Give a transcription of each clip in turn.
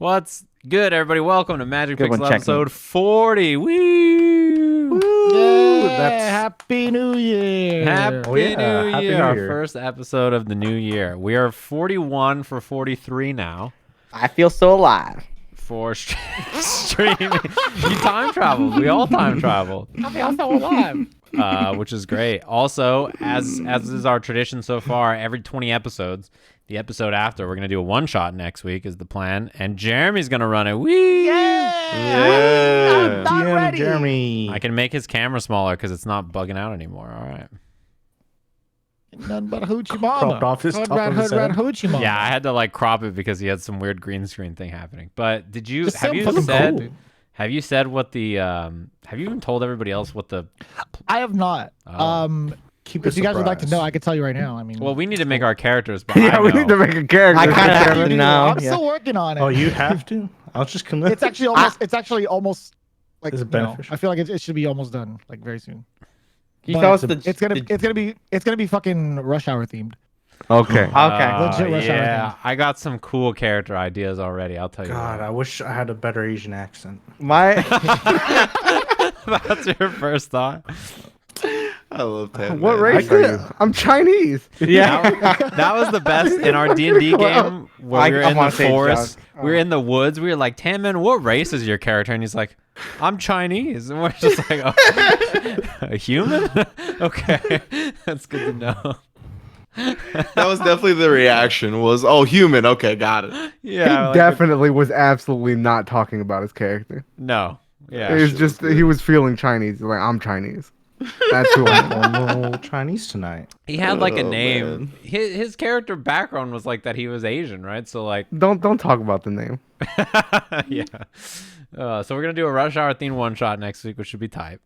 What's good, everybody? Welcome to Magic Good Pixel one, episode 40. Woo! Happy New Year! Happy New Happy Year! New Our Year. first episode of the new year. We are 41 for 43 now. I feel so alive. For streaming. You time traveled. We all time traveled. I feel so alive. Which is great. Also, as is our tradition so far, every 20 episodes, the episode after, we're going to do a one-shot next week is the plan. And Jeremy's going to run it. Whee! I'm not ready. Jeremy. I can make his camera smaller because it's not bugging out anymore. All right. Nothing but a hoochie mama. Cropped off his Hood top rat, of his hood rat, head. hoochie mama. Yeah, I had to like crop it because he had some weird green screen thing happening. But did you Just have so you fucking said cool. have you said what the have you even told everybody else what the I have not. Oh. Keep it If you guys would like to surprise. know, I could tell you right now. I mean, well we need to make our characters but Yeah, I we know. need to make a character. I kind of have to I'm know. Yeah. still working on it. Oh, you have to? I'll just commit. It's actually almost. It's actually almost like. Is it you know, beneficial? I feel like it should be almost done, like very soon. Can you But tell us the? It's gonna be fucking Rush Hour themed. Okay. Okay. Legit Rush Hour yeah, thing. I got some cool character ideas already. I'll tell you. God, what. I wish I had a better Asian accent. My That's your first thought. I love Tanman. What race are you? I'm Chinese. yeah. That was the best in our D&D game where we were I in wanna the say it, forest. Josh. We were in the woods. We were like, Tanman, what race is your character? And he's like, I'm Chinese. And we're just like, oh, a human? Okay. That's good to know. That was definitely the reaction. Was human? Okay, got it. Yeah. He like, definitely was absolutely not talking about his character. No. Yeah. It was just he was feeling Chinese. He's like, I'm Chinese. That's who I am. Oh, no Chinese tonight. He had like a Oh, name. man. His character background was like that he was Asian, right? So like, Don't talk about the name. yeah. So we're gonna do a Rush Hour themed one shot next week, which should be tight.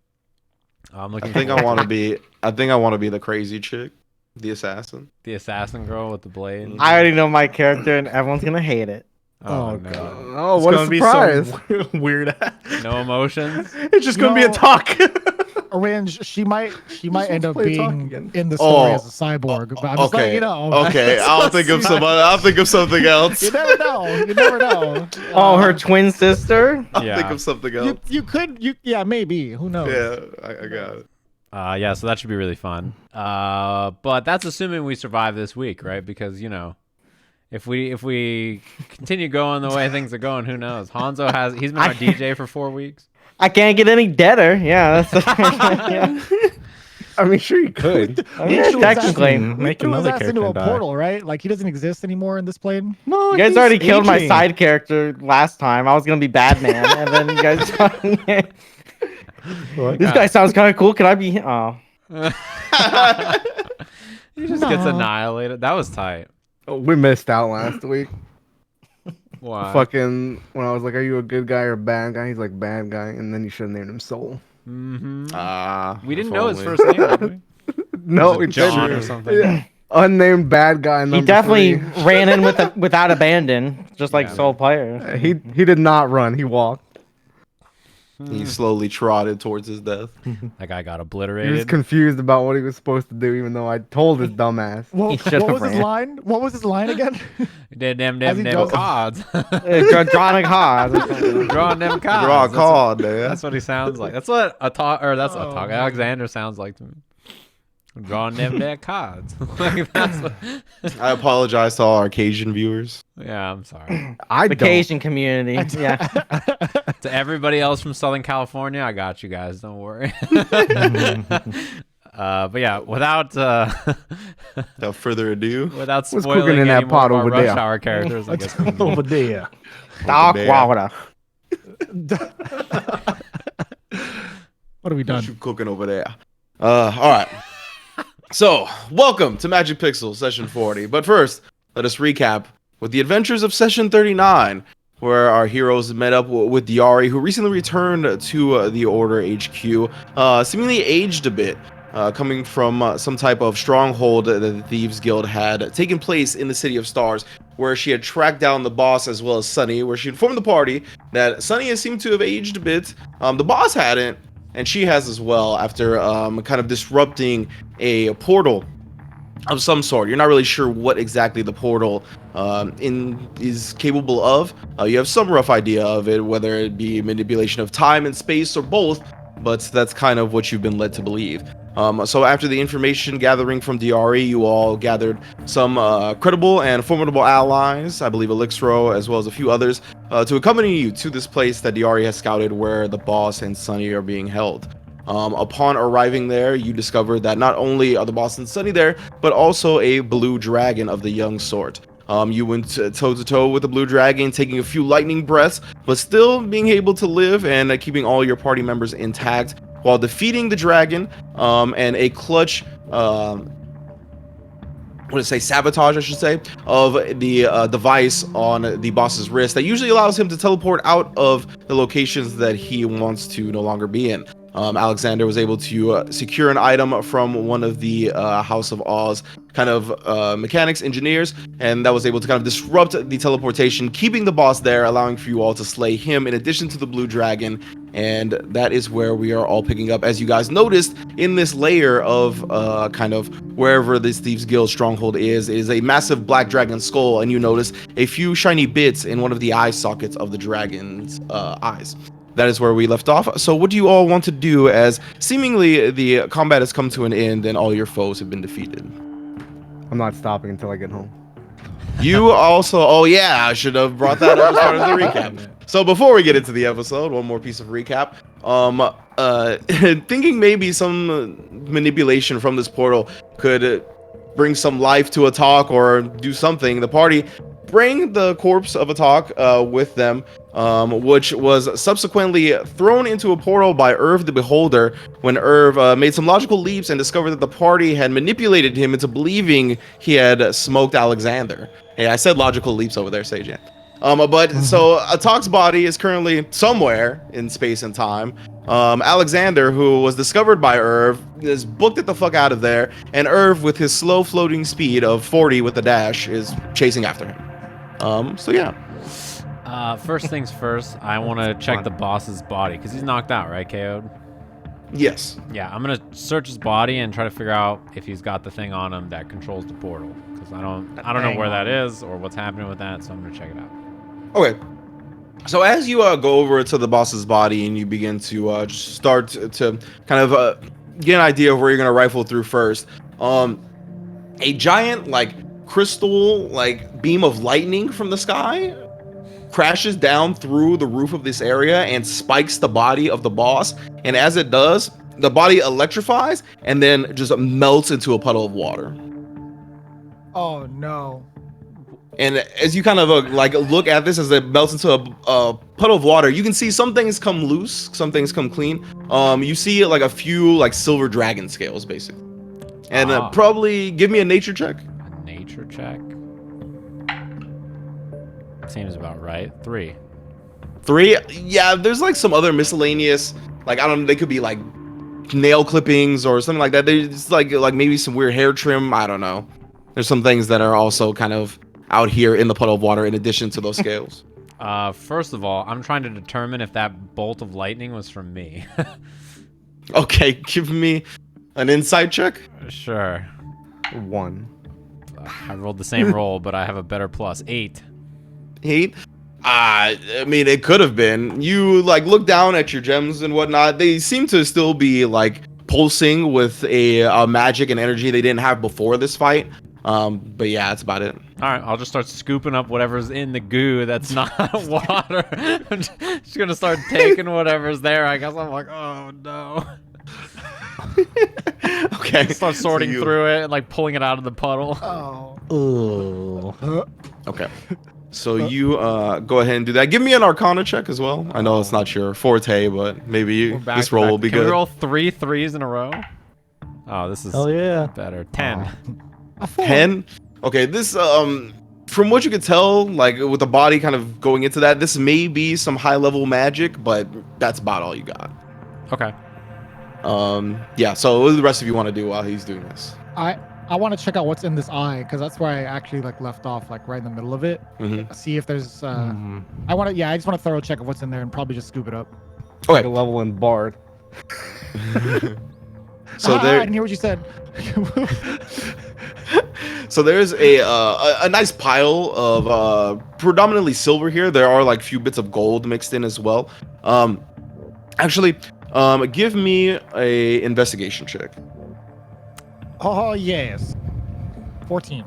I'm looking. I think forward I want to be. I think I want to be the crazy chick, the assassin. the assassin girl with the blade. I already know my character, and everyone's gonna hate it. Oh, Oh, no. God. Oh, It's what a gonna be surprise! some weird. No emotions. It's just gonna be a No. talk. Rynge, she might end up play talk being again. in the story Oh. as a cyborg, but I'm just Okay. letting you know. Okay, I'll think of some. I'll think of something else. You never know. You never know. Oh, her twin sister. I'll Yeah. think of something else. Yeah, maybe. Who knows? Yeah, I got it. Yeah, so that should be really fun. But that's assuming we survive this week, right? Because if we continue going the way things are going, who knows? Honzo he's been our DJ for 4 weeks. I can't get any deader. Yeah, that's. Yeah. I mean, sure you could. Yeah, technically. Make Threw his another ass into character a die. portal, right? Like he doesn't exist anymore in this plane. No, You guys already killed my aging. side character last time. I was gonna be Batman, and then you guys. What? This guy sounds kind of cool. Can I be? Oh. He just gets No. annihilated. That was tight. We missed out last week. Why? Fucking when I was like, "Are you a good guy or a bad guy?" He's like, "Bad guy," and then you should have named him Soul. Mm-hmm. We didn't if know his only. first name. Did we? No, Was it he said- John or something. Yeah. Unnamed bad guy. He number definitely 3. ran in without abandon, just like Yeah. Soul Player. He did not run. He walked. He slowly trotted towards his death. That guy got He was obliterated. confused about what he was supposed to do, even though I told his dumbass. What, He should what have was his ran. line? What was his line again? Did them As he goes- cards. Drawing cards. Drawing them cards. Draw a That's card, man. That's what he sounds like. That's what Atoq Oh, Atoq. man. Alexander sounds like to me. Drawing them their cards. Like, that's what- I apologize to all our Cajun viewers. yeah, I'm sorry. I The don't. Cajun community. Yeah. To everybody else from Southern California, I got you guys. Don't worry. But yeah, without Without further ado, without What's spoiling cooking in any that more pot of our over Rush there? Hour characters, I guess. we can- Over there. Dark there. water. What have we done? what you cooking over there? All right. So, welcome to Magic Pixel Session 40. But first, let us recap with the adventures of Session 39, where our heroes met up with Yari, who recently returned to the Order HQ, seemingly aged a bit, coming from some type of stronghold that the Thieves Guild had taken place in the City of Stars, where she had tracked down the boss as well as Sunny, where she informed the party that Sunny has seemed to have aged a bit. The boss hadn't, and she has as well, after kind of disrupting a portal of some sort. You're not really sure what exactly the portal is capable of. You have some rough idea of it, whether it be manipulation of time and space or both, but that's kind of what you've been led to believe. So after the information gathering from DRE, you all gathered some credible and formidable allies, I believe Elixro, as well as a few others, to accompany you to this place that DRE has scouted where the boss and Sunny are being held. Upon arriving there, you discover that not only are the boss and Sunny there, but also a blue dragon of the young sort. You went toe to toe with the blue dragon, taking a few lightning breaths, but still being able to live and keeping all your party members intact while defeating the dragon and a clutch sabotage, I should say, of the device on the boss's wrist that usually allows him to teleport out of the locations that he wants to no longer be in. Alexander was able to secure an item from one of the House of Oz kind of mechanics engineers, and that was able to kind of disrupt the teleportation, keeping the boss there, allowing for you all to slay him in addition to the blue dragon. And that is where we are all picking up, as you guys noticed in this layer of kind of wherever this Thieves Guild stronghold is a massive black dragon skull, and you notice a few shiny bits in one of the eye sockets of the dragon's eyes. That is where we left off. So what do you all want to do, as seemingly the combat has come to an end and all your foes have been defeated? I'm not stopping until I get home. You also, oh yeah, I should have brought that up as part of the recap. So before we get into the episode, one more piece of recap. Thinking maybe some manipulation from this portal could bring some life to Atoq or do something, the party bring the corpse of Atoq with them, which was subsequently thrown into a portal by Irv the Beholder when Irv made some logical leaps and discovered that the party had manipulated him into believing he had smoked Alexander. Hey, I said logical leaps over there, Sajam. So Atoq's body is currently somewhere in space and time. Alexander, who was discovered by Irv, is booked it the fuck out of there, and Irv, with his slow floating speed of 40 with a dash, is chasing after him. So yeah. First things first, I want to check the boss's body, because he's knocked out, right, KO'd? Yes. Yeah, I'm going to search his body and try to figure out if he's got the thing on him that controls the portal, because I don't know where that is or what's happening with that, so I'm going to check it out. Okay. So as you go over to the boss's body and you begin to start to kind of get an idea of where you're going to rifle through first, a giant crystal beam of lightning from the sky crashes down through the roof of this area and spikes the body of the boss, and as it does, the body electrifies and then just melts into a puddle of water. Oh no. And as you kind of look at this as it melts into a puddle of water, you can see some things come loose, some things come clean. You see a few silver dragon scales basically. And probably give me a nature check. A nature check? Seems about right. 3. 3? Yeah, there's some other miscellaneous, I don't know, they could be nail clippings or something like that. There's maybe some weird hair trim. I don't know. There's some things that are also kind of out here in the puddle of water in addition to those scales. First of all, I'm trying to determine if that bolt of lightning was from me. Okay, give me an insight check. Sure. 1. I rolled the same roll, but I have a better plus. 8. 8? I mean, it could have been. You look down at your gems and whatnot. They seem to still be pulsing with a magic and energy they didn't have before this fight. But yeah, that's about it. All right, I'll just start scooping up whatever's in the goo that's not water. I'm just gonna start taking whatever's there. I guess I'm oh no. Okay. Start sorting through it and pulling it out of the puddle. Oh. Okay. So you go ahead and do that. Give me an Arcana check as well. I know it's not your forte, but maybe this roll will be good. Can we roll 3 3s in a row? Oh, this is better. 10. 10? Okay, this from what you could tell, with the body kind of going into that, this may be some high level magic, but that's about all you got. Okay. Yeah, so what do the rest of you want to do while he's doing this? I want to check out what's in this eye, because that's where I actually left off, right in the middle of it. See if there's I just want to thorough check of what's in there and probably just scoop it up. Okay. A level in Bard. So I didn't hear what you said. So there's a nice pile of predominantly silver here. There are like few bits of gold mixed in as well. Actually, give me a investigation check. Oh yes. 14.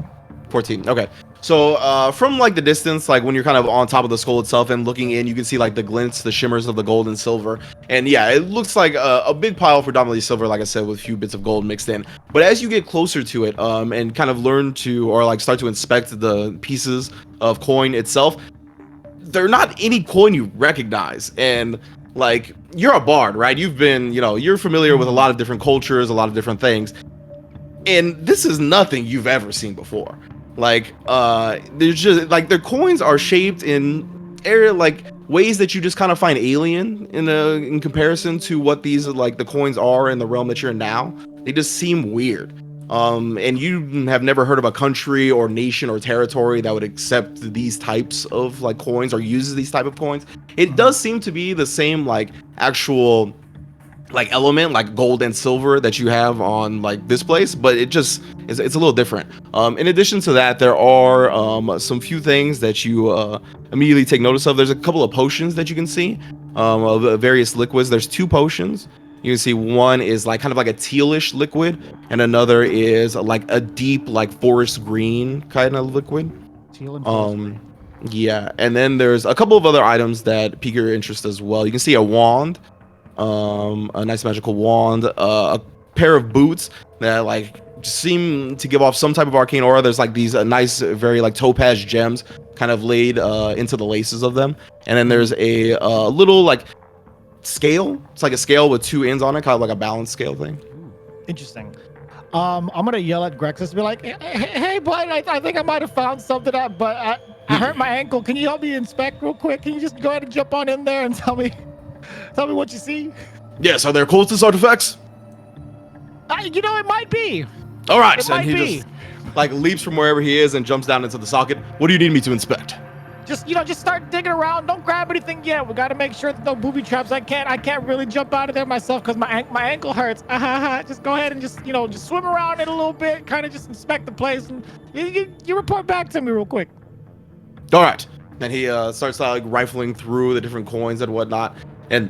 14. Okay. So from like the distance, like when you're kind of on top of the skull itself and looking in, you can see like the glints, the shimmers of the gold and silver. And yeah, it looks like a big pile, predominantly silver, like I said, with a few bits of gold mixed in. But as you get closer to it, and kind of learn to, or like start to inspect the pieces of coin itself, they're not any coin you recognize. And like, you're a bard, right? You've been, you're familiar with a lot of different cultures, a lot of different things. And this is nothing you've ever seen before. Like, there's just like their coins are shaped in ways that you just kind of find alien in comparison to what these like the coins are in the realm that you're in now. They just seem weird. And you have never heard of a country or nation or territory that would accept these types of like coins or uses these type of coins. It does seem to be the same like actual like element, like gold and silver that you have on like this place, but it just it's a little different. In addition to that, there are some few things that you immediately take notice of. There's a couple of potions that you can see of various liquids. There's 2 potions. You can see one is like kind of like a tealish liquid, and another is like a deep like forest green kind of liquid. Teal and forest. Yeah, and then there's a couple of other items that pique your interest as well. You can see a wand, a nice magical wand, a pair of boots that like seem to give off some type of arcane aura. There's like these nice, very like topaz gems kind of laid into the laces of them, and then there's a little like scale. It's like a scale with 2 ends on it, kind of like a balance scale thing. Interesting. I'm gonna yell at Grexus, be like, "Hey, bud, I think I might have found something out, but I hurt my ankle. Can you help me inspect real quick? Can you just go ahead and jump on in there and tell me what you see?" Yes, are there cultist artifacts? It might be. All right, It and might he be. just like leaps from wherever he is and jumps down into the socket. What do you need me to inspect? Just start digging around. Don't grab anything yet. We got to make sure that no booby traps. I can't really jump out of there myself because my ankle hurts. Just go ahead and just swim around it a little bit, kind of just inspect the place, and you report back to me real quick. All right. And he starts like rifling through the different coins and whatnot, and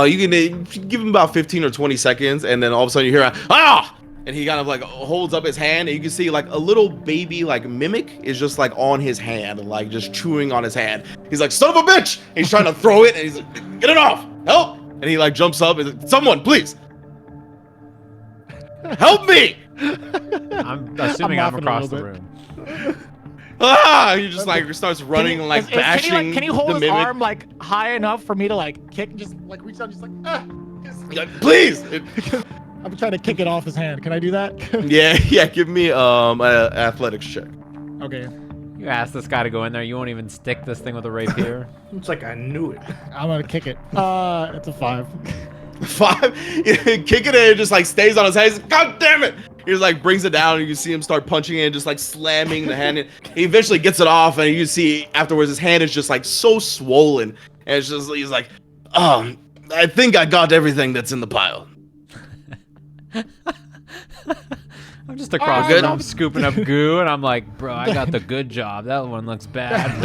you can give him about 15 or 20 seconds, and then all of a sudden you hear ah! And he kind of like holds up his hand, and you can see like a little baby like mimic is just like on his hand, like just chewing on his hand. He's like, son of a bitch! And he's trying to throw it, and he's like, get it off! Help! And he like jumps up and someone, please! Help me! I'm assuming I'm across the room. He just like starts running and like bashing. Can he hold the his mimic. arm like high enough for me to like kick and just like reach out, just like please! I'm trying to kick it off his hand. Can I do that? Yeah, give me an athletics check. Okay. You asked this guy to go in there. You won't even stick this thing with a rapier. It's like I knew it. I'm gonna kick it. It's a 5. 5. Kick it in, it just like stays on his head. He's like, God damn it! He just like brings it down, and you see him start punching it, just like slamming the hand. He eventually gets it off, and you see afterwards his hand is just like so swollen, and it's just he's like, I think I got everything that's in the pile. I'm just across the room scooping up goo, and I'm like, bro, I got the good job. That one looks bad.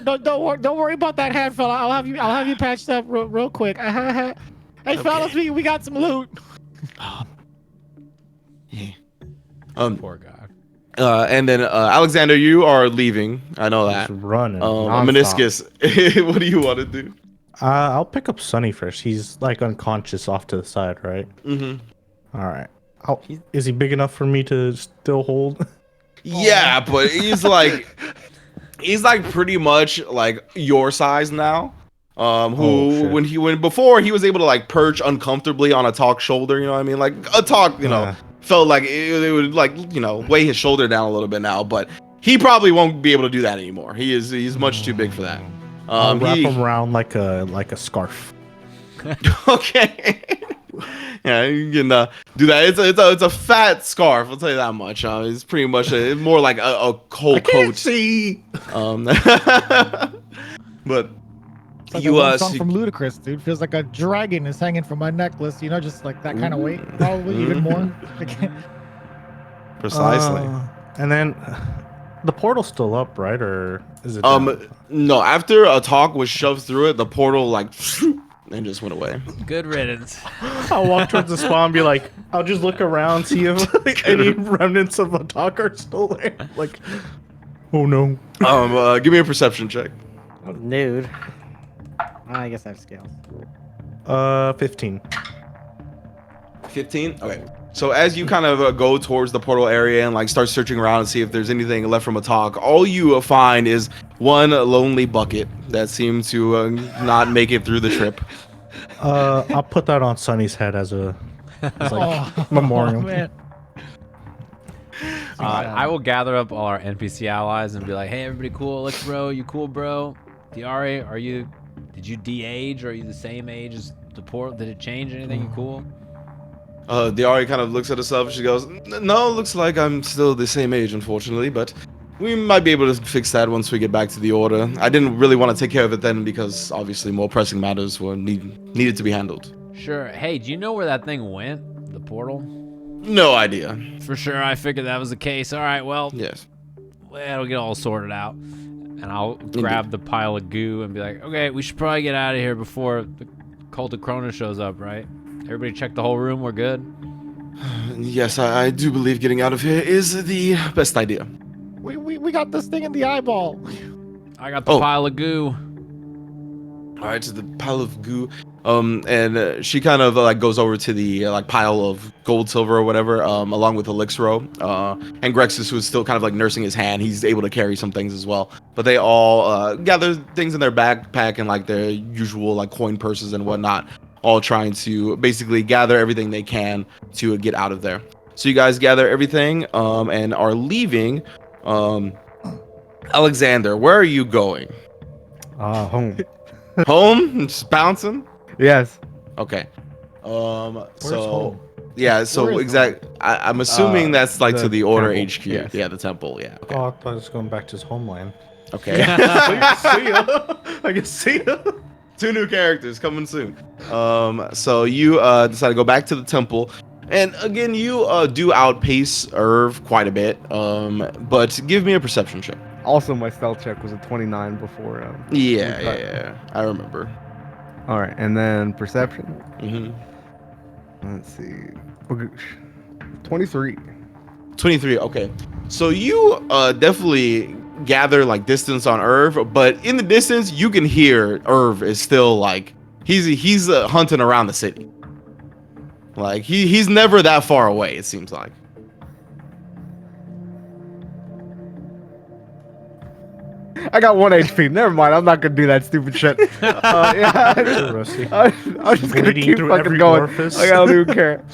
Don't worry about that hand, fella. I'll have you patched up real quick. Hey, fellas, we got some loot. Poor guy. And then Alexander, you are leaving. I know that. Just running. Meniscus, what do you want to do? I'll pick up Sonny first. He's like unconscious off to the side, right? Mm-hmm. All right. Is he big enough for me to still hold? Yeah, but he's like pretty much like your size now. When before he was able to like perch uncomfortably on Atoq's shoulder, you know what I mean? Like Atoq, felt like it would like weigh his shoulder down a little bit now, but he probably won't be able to do that anymore. He's much too big for that. I'll wrap him around like a scarf. Okay. Yeah, you can do that. It's a fat scarf. I'll tell you that much. It's pretty much more like a whole coat. See. But It's like that song from Ludacris, dude. Feels like a dragon is hanging from my necklace. Just like that kind of weight, probably even more. Precisely. And then the portal's still up, right? Or is it down? No. After a talk was shoved through it, the portal like and just went away. Good riddance. I'll walk towards the spawn and be like, I'll just look around, see if like, any remnants of Atoq are still there. Like, oh no. Give me a perception check. Nude. I guess I have scales. 15. 15. Okay. So as you kind of go towards the portal area and like start searching around and see if there's anything left from Atoq, all you find is one lonely bucket that seemed to not make it through the trip. I'll put that on Sunny's head as memorial. man. I will gather up all our NPC allies and be like, "Hey, everybody, cool? Alex, bro, you cool, bro? Diari, did you de-age? Or are you the same age as the portal? Did it change anything? You cool?" Diari kind of looks at herself and she goes, "No, looks like I'm still the same age, unfortunately, but we might be able to fix that once we get back to the order. I didn't really want to take care of it then because obviously more pressing matters were needed to be handled." Sure. Hey, do you know where that thing went? The portal? No idea. For sure, I figured that was the case. All right, well, Yes. it'll get all sorted out. And I'll grab the pile of goo and be like, "Okay, we should probably get out of here before the cult of Cronus shows up, right? Everybody check the whole room, we're good?" Yes, I do believe getting out of here is the best idea. We got this thing in the eyeball. I got the pile of goo. All right, to the pile of goo. And she kind of like goes over to the like pile of gold, silver, or whatever, along with Elixiro. And Grexus, who is still kind of like nursing his hand, he's able to carry some things as well. But they all gather things in their backpack and like their usual like coin purses and whatnot, all trying to basically gather everything they can to get out of there. So you guys gather everything and are leaving. Alexander, where are you going? Home. Home? Just bouncing? Yes. Okay. home? Yeah, so I'm assuming that's like to the Order temple, HQ. yes. Yeah, the temple. Yeah. Okay. Oh, I thought it was going back to his homeland. Okay. See ya. I can see ya. 2 new characters coming soon. So you decide to go back to the temple, and again you do outpace Irv quite a bit. But give me a perception check. Also, my stealth check was a 29 before. Yeah. I remember. All right, and then perception. Mm-hmm. Let's see. 23. 23. Okay. So you definitely gather like distance on Irv, but in the distance you can hear Irv is still like he's hunting around the city. Like he's never that far away, it seems like. I got 1 HP. Never mind. I'm not gonna do that stupid shit. Yeah. Rusty. I'm just gonna Bleeding keep through fucking every going. orifice. I don't even care.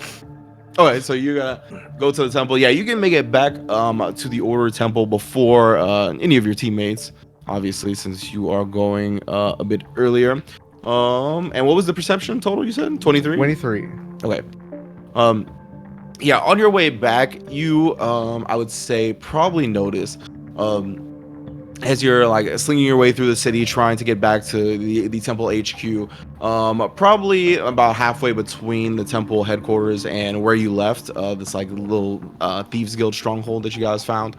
Okay, so you're gonna go to the temple. Yeah, you can make it back to the Order Temple before any of your teammates, obviously, since you are going a bit earlier. And what was the perception total you said? 23? 23. Okay. Yeah, on your way back, you I would say probably notice as you're like slinging your way through the city trying to get back to the temple HQ, probably about halfway between the temple headquarters and where you left, this like little thieves guild stronghold that you guys found,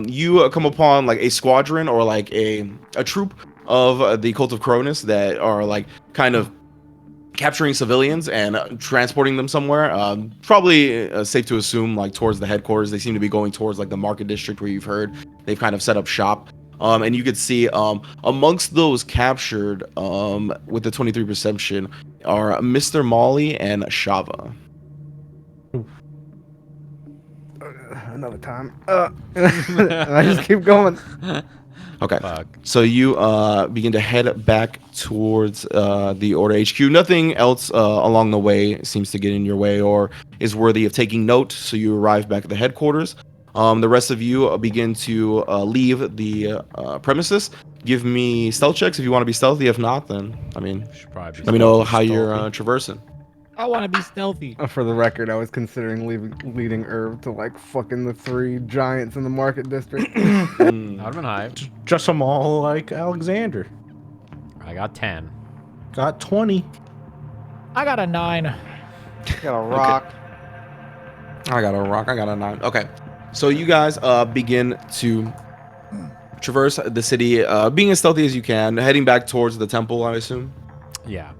you come upon like a squadron or like a troop of the cult of Cronus that are like kind of capturing civilians and transporting them somewhere. Probably safe to assume like towards the headquarters. They seem to be going towards like the market district where you've heard they've kind of set up shop. And you could see amongst those captured with the 23 perception are Mr. Molly and Shava. Another time. I just keep going. Okay. Fuck. So you begin to head back towards the Order HQ. Nothing else along the way seems to get in your way or is worthy of taking note. So you arrive back at the headquarters. The rest of you begin to leave the premises. Give me stealth checks if you want to be stealthy. If not, then I mean, Should probably be let me know how stealthy. you're traversing. I want to be stealthy. For the record, I was considering leading Irv to like fucking the 3 giants in the market district. I'd have been hyped. Dress them all like Alexander. I got 10. Got 20. I got a 9. Got a rock. I got a rock. I got a 9. Okay. So you guys begin to traverse the city, being as stealthy as you can, heading back towards the temple, I assume. Yeah.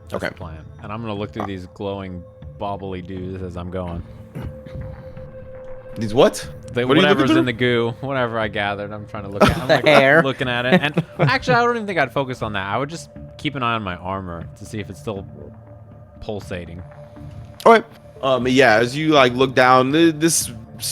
That's Okay. the plan. And I'm gonna look through these glowing, bobbly dudes as I'm going. These what? What are you looking Whatever's through? in the goo, whatever I gathered, I'm trying to look at. I'm like, Hair. looking at it. And actually, I don't even think I'd focus on that. I would just keep an eye on my armor to see if it's still pulsating. All right. Yeah, as you like look down, this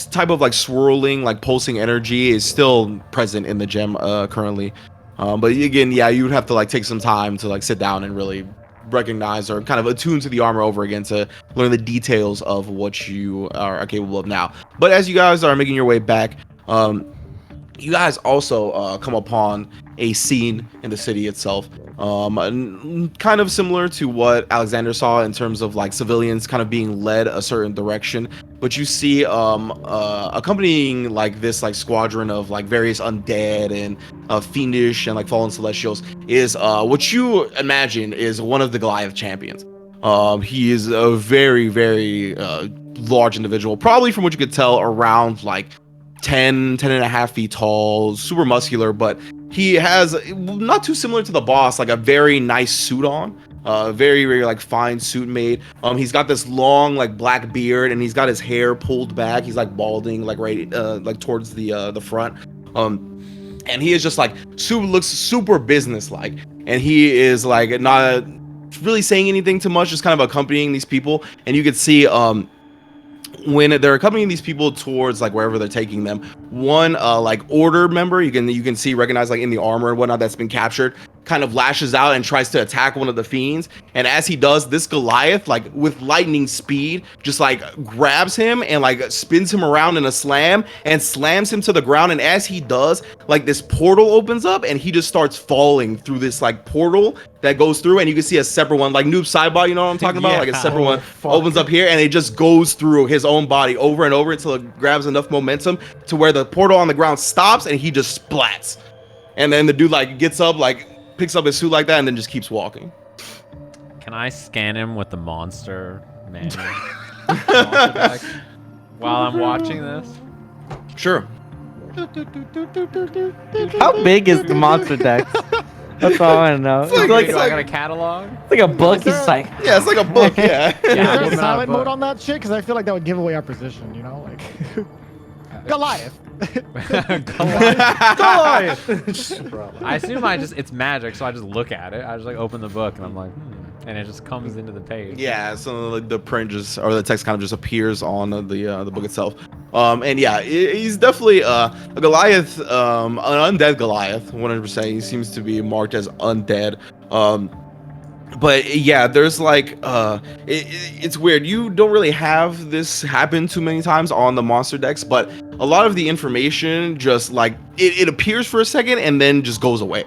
type of like swirling, like pulsing energy is still present in the gem currently. But again, yeah, you would have to like take some time to like sit down and really recognize or kind of attune to the armor over again to learn the details of what you are capable of now. But as you guys are making your way back, you guys also come upon a scene in the city itself, kind of similar to what Alexander saw in terms of like civilians kind of being led a certain direction. But you see accompanying like this like squadron of like various undead and fiendish and like fallen celestials is what you imagine is one of the Goliath champions. He is a very, very large individual, probably from what you could tell around like 10 and a half feet tall, super muscular, but he has, not too similar to the boss, like a very nice suit on, very, very like fine suit made. He's got this long like black beard, and he's got his hair pulled back. He's like balding, like right like towards the front. And he is just like looks super business-like, and he is like not really saying anything too much, just kind of accompanying these people. And you could see when they're accompanying these people towards like wherever they're taking them, one like order member you can see recognize like in the armor and whatnot that's been captured kind of lashes out and tries to attack one of the fiends. And as he does, this Goliath, like with lightning speed, just like grabs him and like spins him around in a slam and slams him to the ground. And as he does, like this portal opens up and he just starts falling through this like portal that goes through, and you can see a separate one, like Noob Sidebot, you know what I'm talking about? Like a separate one opens up here, and it just goes through his own body over and over until it grabs enough momentum to where the portal on the ground stops and he just splats. And then the dude like gets up, like picks up his suit like that, and then just keeps walking. Can I scan him with the monster manual monster deck while I'm watching this? Sure. How big is the monster deck? That's all I want to know. It's like, Do I got a catalog? it's like a book. Is there It's like Yeah, it's like a book. Yeah. Is Yeah, there I'm a silent not a mode on that shit? Because I feel like that would give away our position, you know? Like, Goliath. I assume it's magic, so I just look at it. I just like open the book and I'm like, and it just comes into the page. Yeah, so like the print just, or the text kind of just appears on the book itself. And yeah, he's definitely a Goliath, an undead Goliath, 100%. He seems to be marked as undead. But yeah, there's like it's weird. You don't really have this happen too many times on the monster decks, but a lot of the information just like it appears for a second and then just goes away.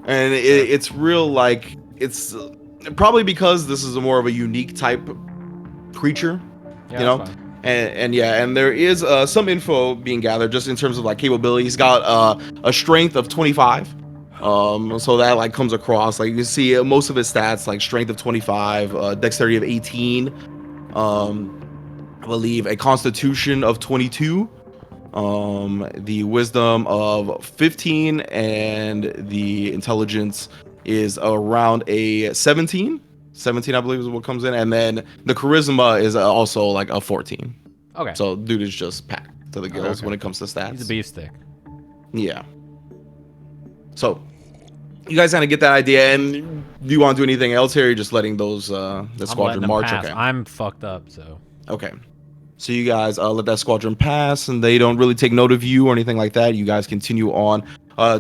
And it's real, like it's probably because this is a more of a unique type creature, Yeah, you know. that's fine. And yeah, and there is some info being gathered just in terms of like capability. He's got a strength of 25. So that like comes across, like you can see most of his stats, like strength of 25, dexterity of 18, I believe a constitution of 22, the wisdom of 15, and the intelligence is around a 17, I believe is what comes in, and then the charisma is also like a 14. Okay. So dude is just packed to the gills Okay. when it comes to stats. He's a beef stick. Yeah. So, you guys kind of get that idea, and do you want to do anything else here? Or you're just letting those the I'm letting squadron them march. pass. Okay. I'm fucked up, so. Okay. So you guys let that squadron pass, and they don't really take note of you or anything like that. You guys continue on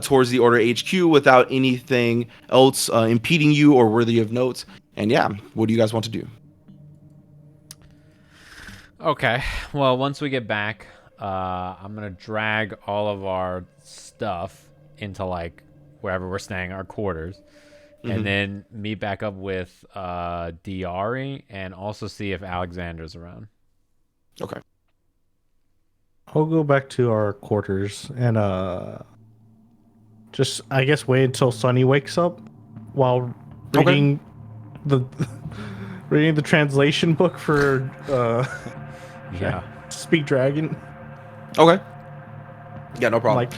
towards the Order HQ without anything else impeding you or worthy of note. And yeah, what do you guys want to do? Okay. Well, once we get back, I'm gonna drag all of our stuff into like wherever we're staying, our quarters, and then meet back up with Diari and also see if Alexander's around. Okay. I'll go back to our quarters and just I guess wait until Sunny wakes up while reading the translation book for Yeah. Speak Dragon. Okay. Yeah, no problem.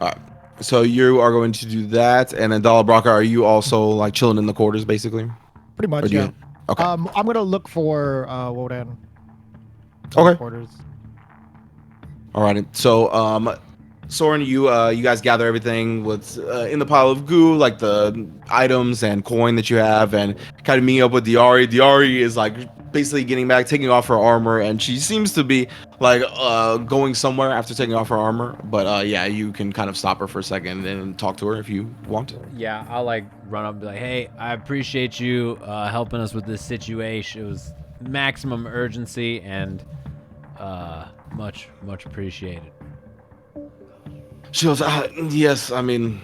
Like, So you are going to do that, and then Dala Brakka, are you also like chilling in the quarters, basically? Pretty Or much, do you- yeah. Okay. I'm gonna look for Wodan. Okay. Quarters. Alrighty. So, Soren, you guys gather everything with in the pile of goo, like the items and coin that you have, and kind of meeting up with Diari. Diari is like basically getting back, taking off her armor, and she seems to be like going somewhere after taking off her armor. But yeah, you can kind of stop her for a second and talk to her if you want. Yeah, I'll like run up and be like, hey, I appreciate you helping us with this situation. It was maximum urgency and much appreciated. She goes, yes, I mean,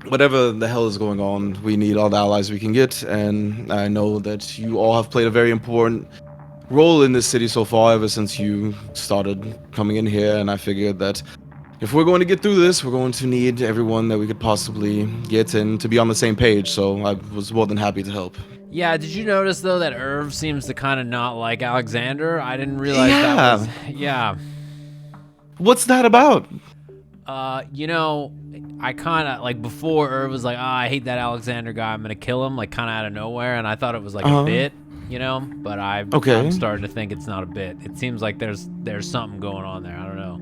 whatever the hell is going on, we need all the allies we can get, and I know that you all have played a very important role in this city so far ever since you started coming in here, and I figured that if we're going to get through this, we're going to need everyone that we could possibly get and to be on the same page, so I was more than happy to help. Yeah, did you notice though that Irv seems to kind of not like Alexander? I didn't realize Yeah. that was yeah. What's that about? You know, I kind of like before Irv was like, I hate that Alexander guy. I'm gonna kill him, like kind of out of nowhere, and I thought it was like a bit, you know. But I'm starting to think it's not a bit. It seems like there's something going on there. I don't know.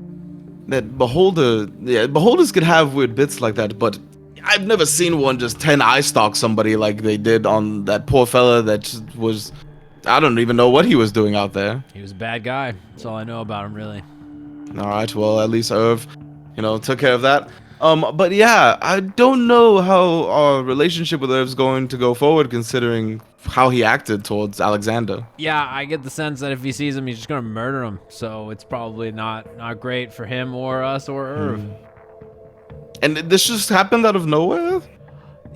That beholders could have weird bits like that, but I've never seen one just 10 eye stalk somebody like they did on that poor fella that was, I don't even know what he was doing out there. He was a bad guy. That's all I know about him, really. All right, well, at least Irv, took care of that. But yeah, I don't know how our relationship with Irv's going to go forward considering how he acted towards Alexander. Yeah, I get the sense that if he sees him, he's just gonna murder him. So it's probably not great for him or us or Irv. And this just happened out of nowhere?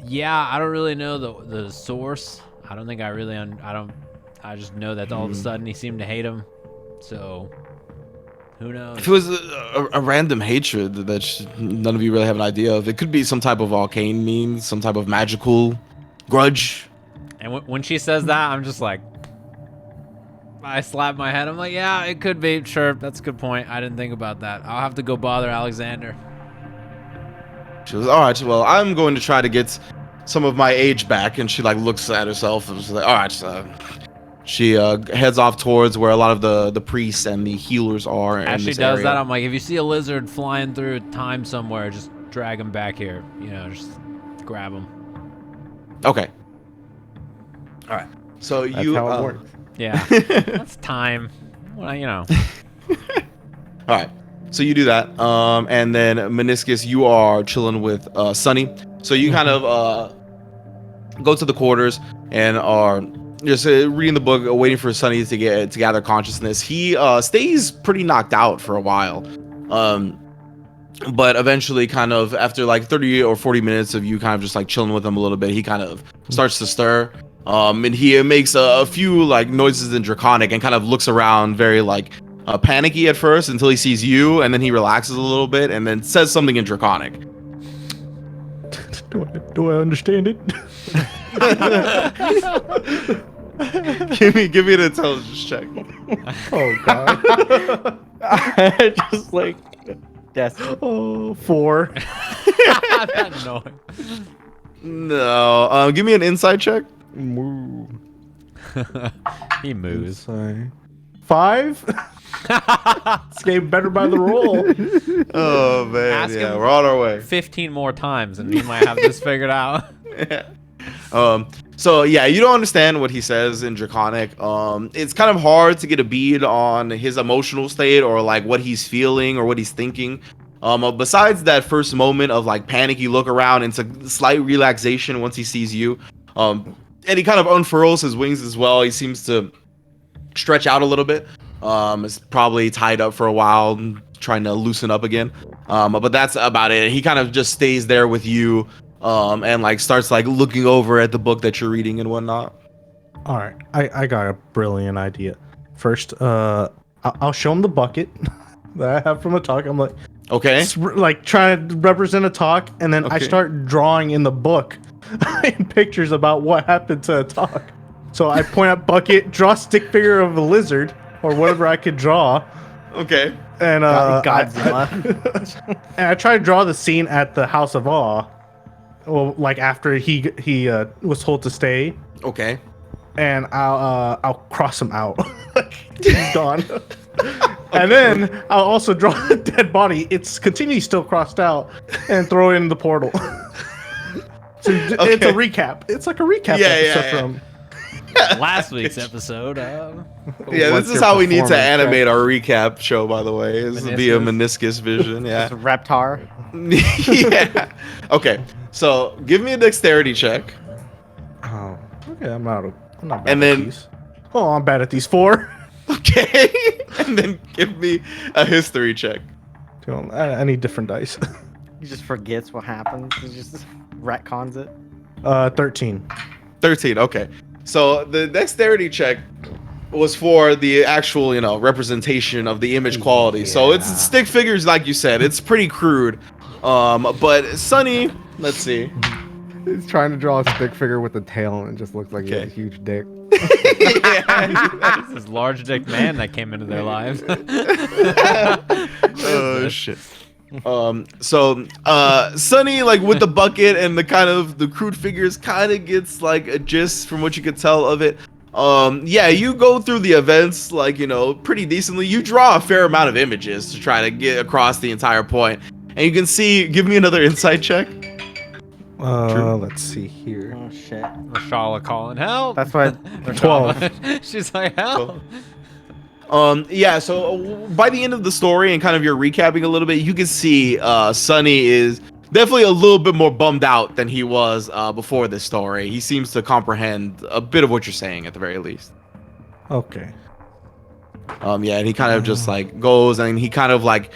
Yeah, I don't really know the source. I don't think I really I just know that all of a sudden he seemed to hate him. So who knows? If it was a random hatred that none of you really have an idea of, it could be some type of arcane means, some type of magical grudge. And when she says that, I'm just like, I slap my head. I'm like, yeah, it could be. Sure, that's a good point. I didn't think about that. I'll have to go bother Alexander. She goes, all right, well, I'm going to try to get some of my age back. And she like looks at herself and she's like, all right. She heads off towards where a lot of the priests and the healers are. As she does that, I'm like, if you see a lizard flying through time somewhere, just drag him back here. Just grab him. Okay. All right. So That's you. how it works. Yeah. That's time. Well, All right. So you do that, and then Minoscus, you are chilling with Sunny. So you kind of go to the quarters and are just reading the book, waiting for Sunny to gather consciousness. He stays pretty knocked out for a while, but eventually, kind of after like 30 or 40 minutes of you kind of just like chilling with him a little bit, he kind of starts to stir, and he makes a few like noises in Draconic and kind of looks around very like. Panicky at first until he sees you, and then he relaxes a little bit and then says something in Draconic. Do I understand it? give me an intelligence check. Oh god. Just like desperate. Oh, 4. That noise. No. Give me an insight check. Moo. He moves. Sorry. 5. This game better by the roll. Oh man, Ask yeah, him. we're on our way. 15 more times, and he might have this figured out. So yeah, you don't understand what he says in Draconic. It's kind of hard to get a bead on his emotional state or like what he's feeling or what he's thinking. Besides that first moment of like panicky look around into slight relaxation once he sees you, and he kind of unfurls his wings as well. He seems to stretch out a little bit. Is probably tied up for a while, trying to loosen up again. But that's about it. He kind of just stays there with you, and like starts like looking over at the book that you're reading and whatnot. All right, I got a brilliant idea. First, I'll show him the bucket that I have from Atoq. I'm like, Okay. like trying to represent Atoq, and then I Okay. start drawing in the book in pictures about what happened to Atoq. So I point at bucket, draw stick figure of a lizard or whatever I could draw, Okay. And Godzilla. and I try to draw the scene at the House of Awe. Well, like after he was told to stay, Okay. and I'll cross him out. Like, he's gone. And then I'll also draw a dead body. It's continually still crossed out, and throw it in the portal. So it's a recap. It's like a recap episode from Last week's episode. Yeah, What's this is your how we need to performance, animate our recap show, by the way. This will be a meniscus vision. Yeah. It's a Reptar. Yeah. Okay. So give me a dexterity check. Oh, okay. I'm not bad And at then- these. Oh, I'm bad at these 4. Okay. And then give me a history check. I need different dice. He just forgets what happens. He just retcons it. 13. 13. Okay. So the dexterity check was for the actual, representation of the image quality. So it's stick figures, like you said. It's pretty crude. But Sunny, let's see. He's trying to draw a stick figure with a tail, and it just looks like he has a Okay. huge dick. It's this large dick man that came into their lives. Oh shit. So Sunny, like with the bucket and the crude figures, kind of gets like a gist from what you could tell of it. Yeah, you go through the events like pretty decently. You draw a fair amount of images to try to get across the entire point, and you can see. Give me another insight check. Let's see here. Oh shit. Rashala calling help. That's why. 12. She's like help. Yeah, so by the end of the story and kind of your recapping a little bit, you can see Sunny is definitely a little bit more bummed out than he was before this story. He seems to comprehend a bit of what you're saying at the very least. Okay. Yeah, and he kind of just like goes and he kind of like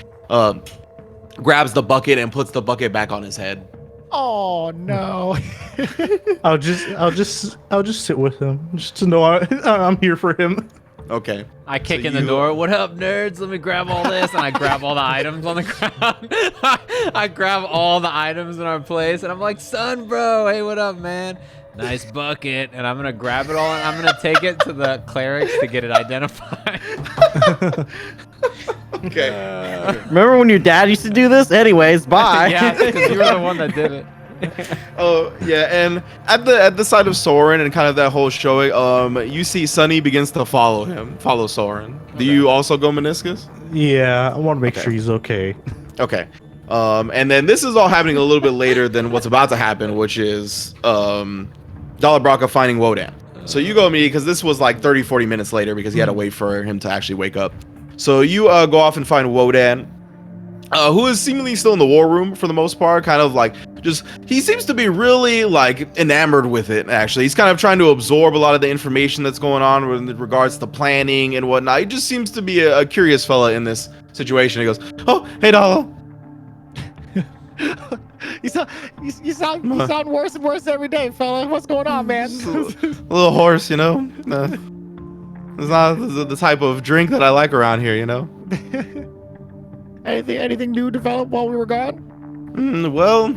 grabs the bucket and puts the bucket back on his head. Oh no. I'll just sit with him just to know I'm here for him. Okay. I kick So in the you- door. What up, nerds? Let me grab all this, and I grab all the items on the ground. I grab all the items in our place, and I'm like, "Son, bro, hey, what up, man? Nice bucket." And I'm gonna grab it all, and I'm gonna take it to the clerics to get it identified. Okay. Remember when your dad used to do this? Anyways, bye. Yeah, because you were the one that did it. Oh yeah, and at the side of Soren and kind of that whole showing, you see Sunny begins to follow Soren. Do you also go Minoscus? Yeah, I want to make Okay. sure he's okay. Okay. And then this is all happening a little bit later than what's about to happen, which is Dala Brakka finding Wodan. So you go me because this was like 30-40 minutes later because he had to wait for him to actually wake up. So you go off and find Wodan, who is seemingly still in the war room for the most part, kind of like he seems to be really like enamored with it. Actually, he's kind of trying to absorb a lot of the information that's going on with regards to planning and whatnot. He just seems to be a curious fella in this situation. He goes, "Oh, hey Dala." You sound worse and worse every day, fella. What's going on, man? A little hoarse, it's not the type of drink that I like around here, Anything new developed while we were gone? Well,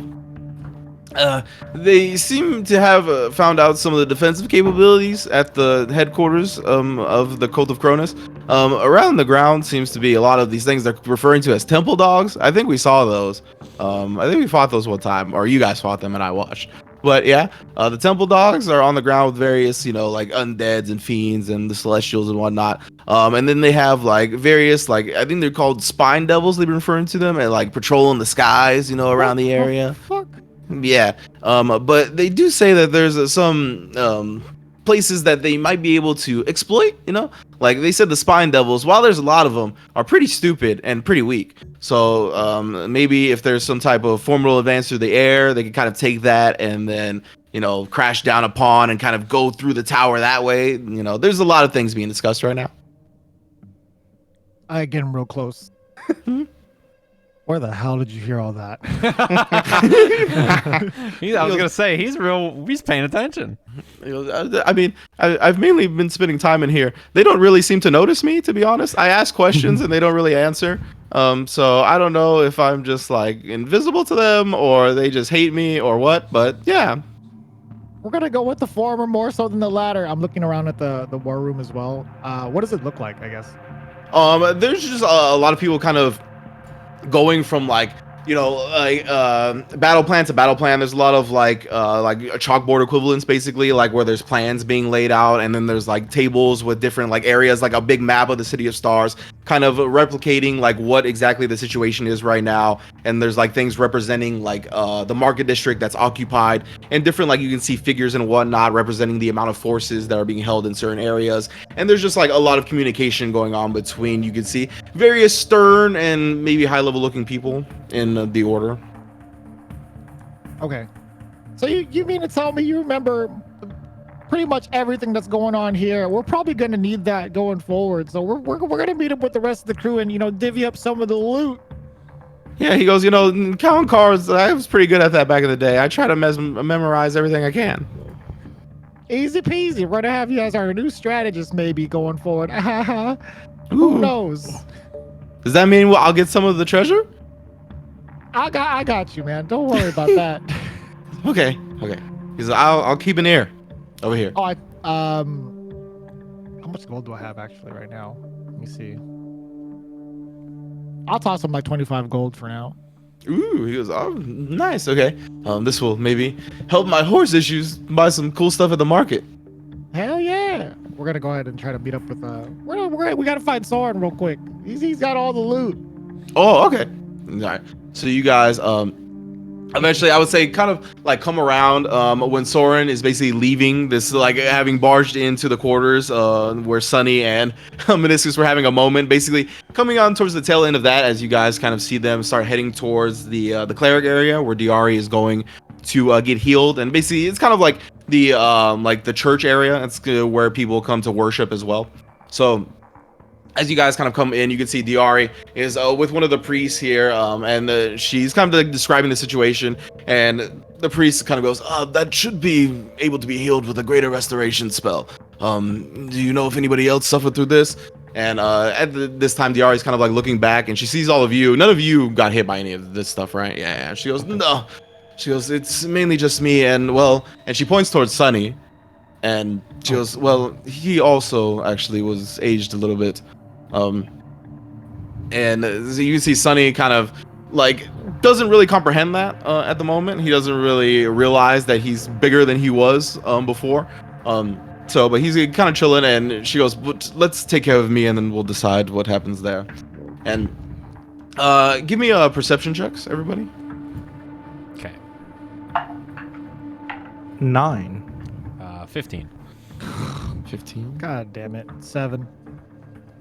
they seem to have found out some of the defensive capabilities at the headquarters of the Cult of Cronus. Around the ground seems to be a lot of these things they're referring to as temple dogs. I think we saw those. I think we fought those one time, or you guys fought them and I watched. But yeah, the temple dogs are on the ground with various, like undeads and fiends and the celestials and whatnot. And then they have like various, like I think they're called spine devils. They've been referring to them and like patrolling the skies, around the area. Fuck. Yeah. But they do say that there's some places that they might be able to exploit. Like they said, the spine devils, while there's a lot of them, are pretty stupid and pretty weak. So maybe if there's some type of formidable advance through the air, they can kind of take that and then crash down upon and kind of go through the tower that way. There's a lot of things being discussed right now. I get him real close. Where the hell did you hear all that? I was gonna say he's paying attention. I mean, I've mainly been spending time in here. They don't really seem to notice me, to be honest. I ask questions and they don't really answer. So I don't know if I'm just like invisible to them or they just hate me or what. But yeah, We're gonna go with the former more so than the latter. I'm looking around at the war room as well. What does it look like, I guess? There's just a lot of people kind of going from like battle plan to battle plan. There's a lot of like a chalkboard equivalents, basically, like where there's plans being laid out, and then there's like tables with different like areas, like a big map of the City of Stars, kind of replicating like what exactly the situation is right now. And there's like things representing like the market district that's occupied, and different, like, you can see figures and whatnot representing the amount of forces that are being held in certain areas. And there's just like a lot of communication going on between, you can see, various stern and maybe high level looking people in the order. Okay. So you mean to tell me you remember pretty much everything that's going on here? We're probably going to need that going forward. So we're going to meet up with the rest of the crew and, divvy up some of the loot. Yeah, he goes, counting cards, I was pretty good at that back in the day. I try to memorize everything I can. Easy peasy. We're going to have you as our new strategist maybe going forward. Who knows? Does that mean I'll get some of the treasure? I got you, man. Don't worry about that. Okay. He's like, I'll keep an ear over here. Oh, how much gold do I have actually right now? Let me see. I'll toss him like 25 gold for now. Ooh, he goes, oh, nice. Okay. This will maybe help my horse issues, buy some cool stuff at the market. Hell yeah. We're gonna go ahead and try to meet up with we gotta find Soren real quick. He's got all the loot. Oh, okay. All right. So you guys eventually, I would say, kind of like come around when Soren is basically leaving this, like having barged into the quarters where Sunny and Minoscus were having a moment, basically coming on towards the tail end of that, as you guys kind of see them start heading towards the cleric area where Diari is going to get healed. And basically it's kind of like the church area. It's where people come to worship as well. So as you guys kind of come in, you can see Diari is with one of the priests here, and she's kind of like describing the situation, and the priest kind of goes, that should be able to be healed with a greater restoration spell. Do you know if anybody else suffered through this? And this time, Diari's kind of like looking back, and she sees all of you. None of you got hit by any of this stuff, right? Yeah. She goes, no. She goes, it's mainly just me, and she points towards Sunny, and she goes, well, he also actually was aged a little bit. And so you can see Sunny kind of like doesn't really comprehend that at the moment. He doesn't really realize that he's bigger than he was before. But he's kind of chilling, and she goes, let's take care of me, and then we'll decide what happens there. And give me perception checks, everybody. Okay. 9. 15. 15. God damn it. 7.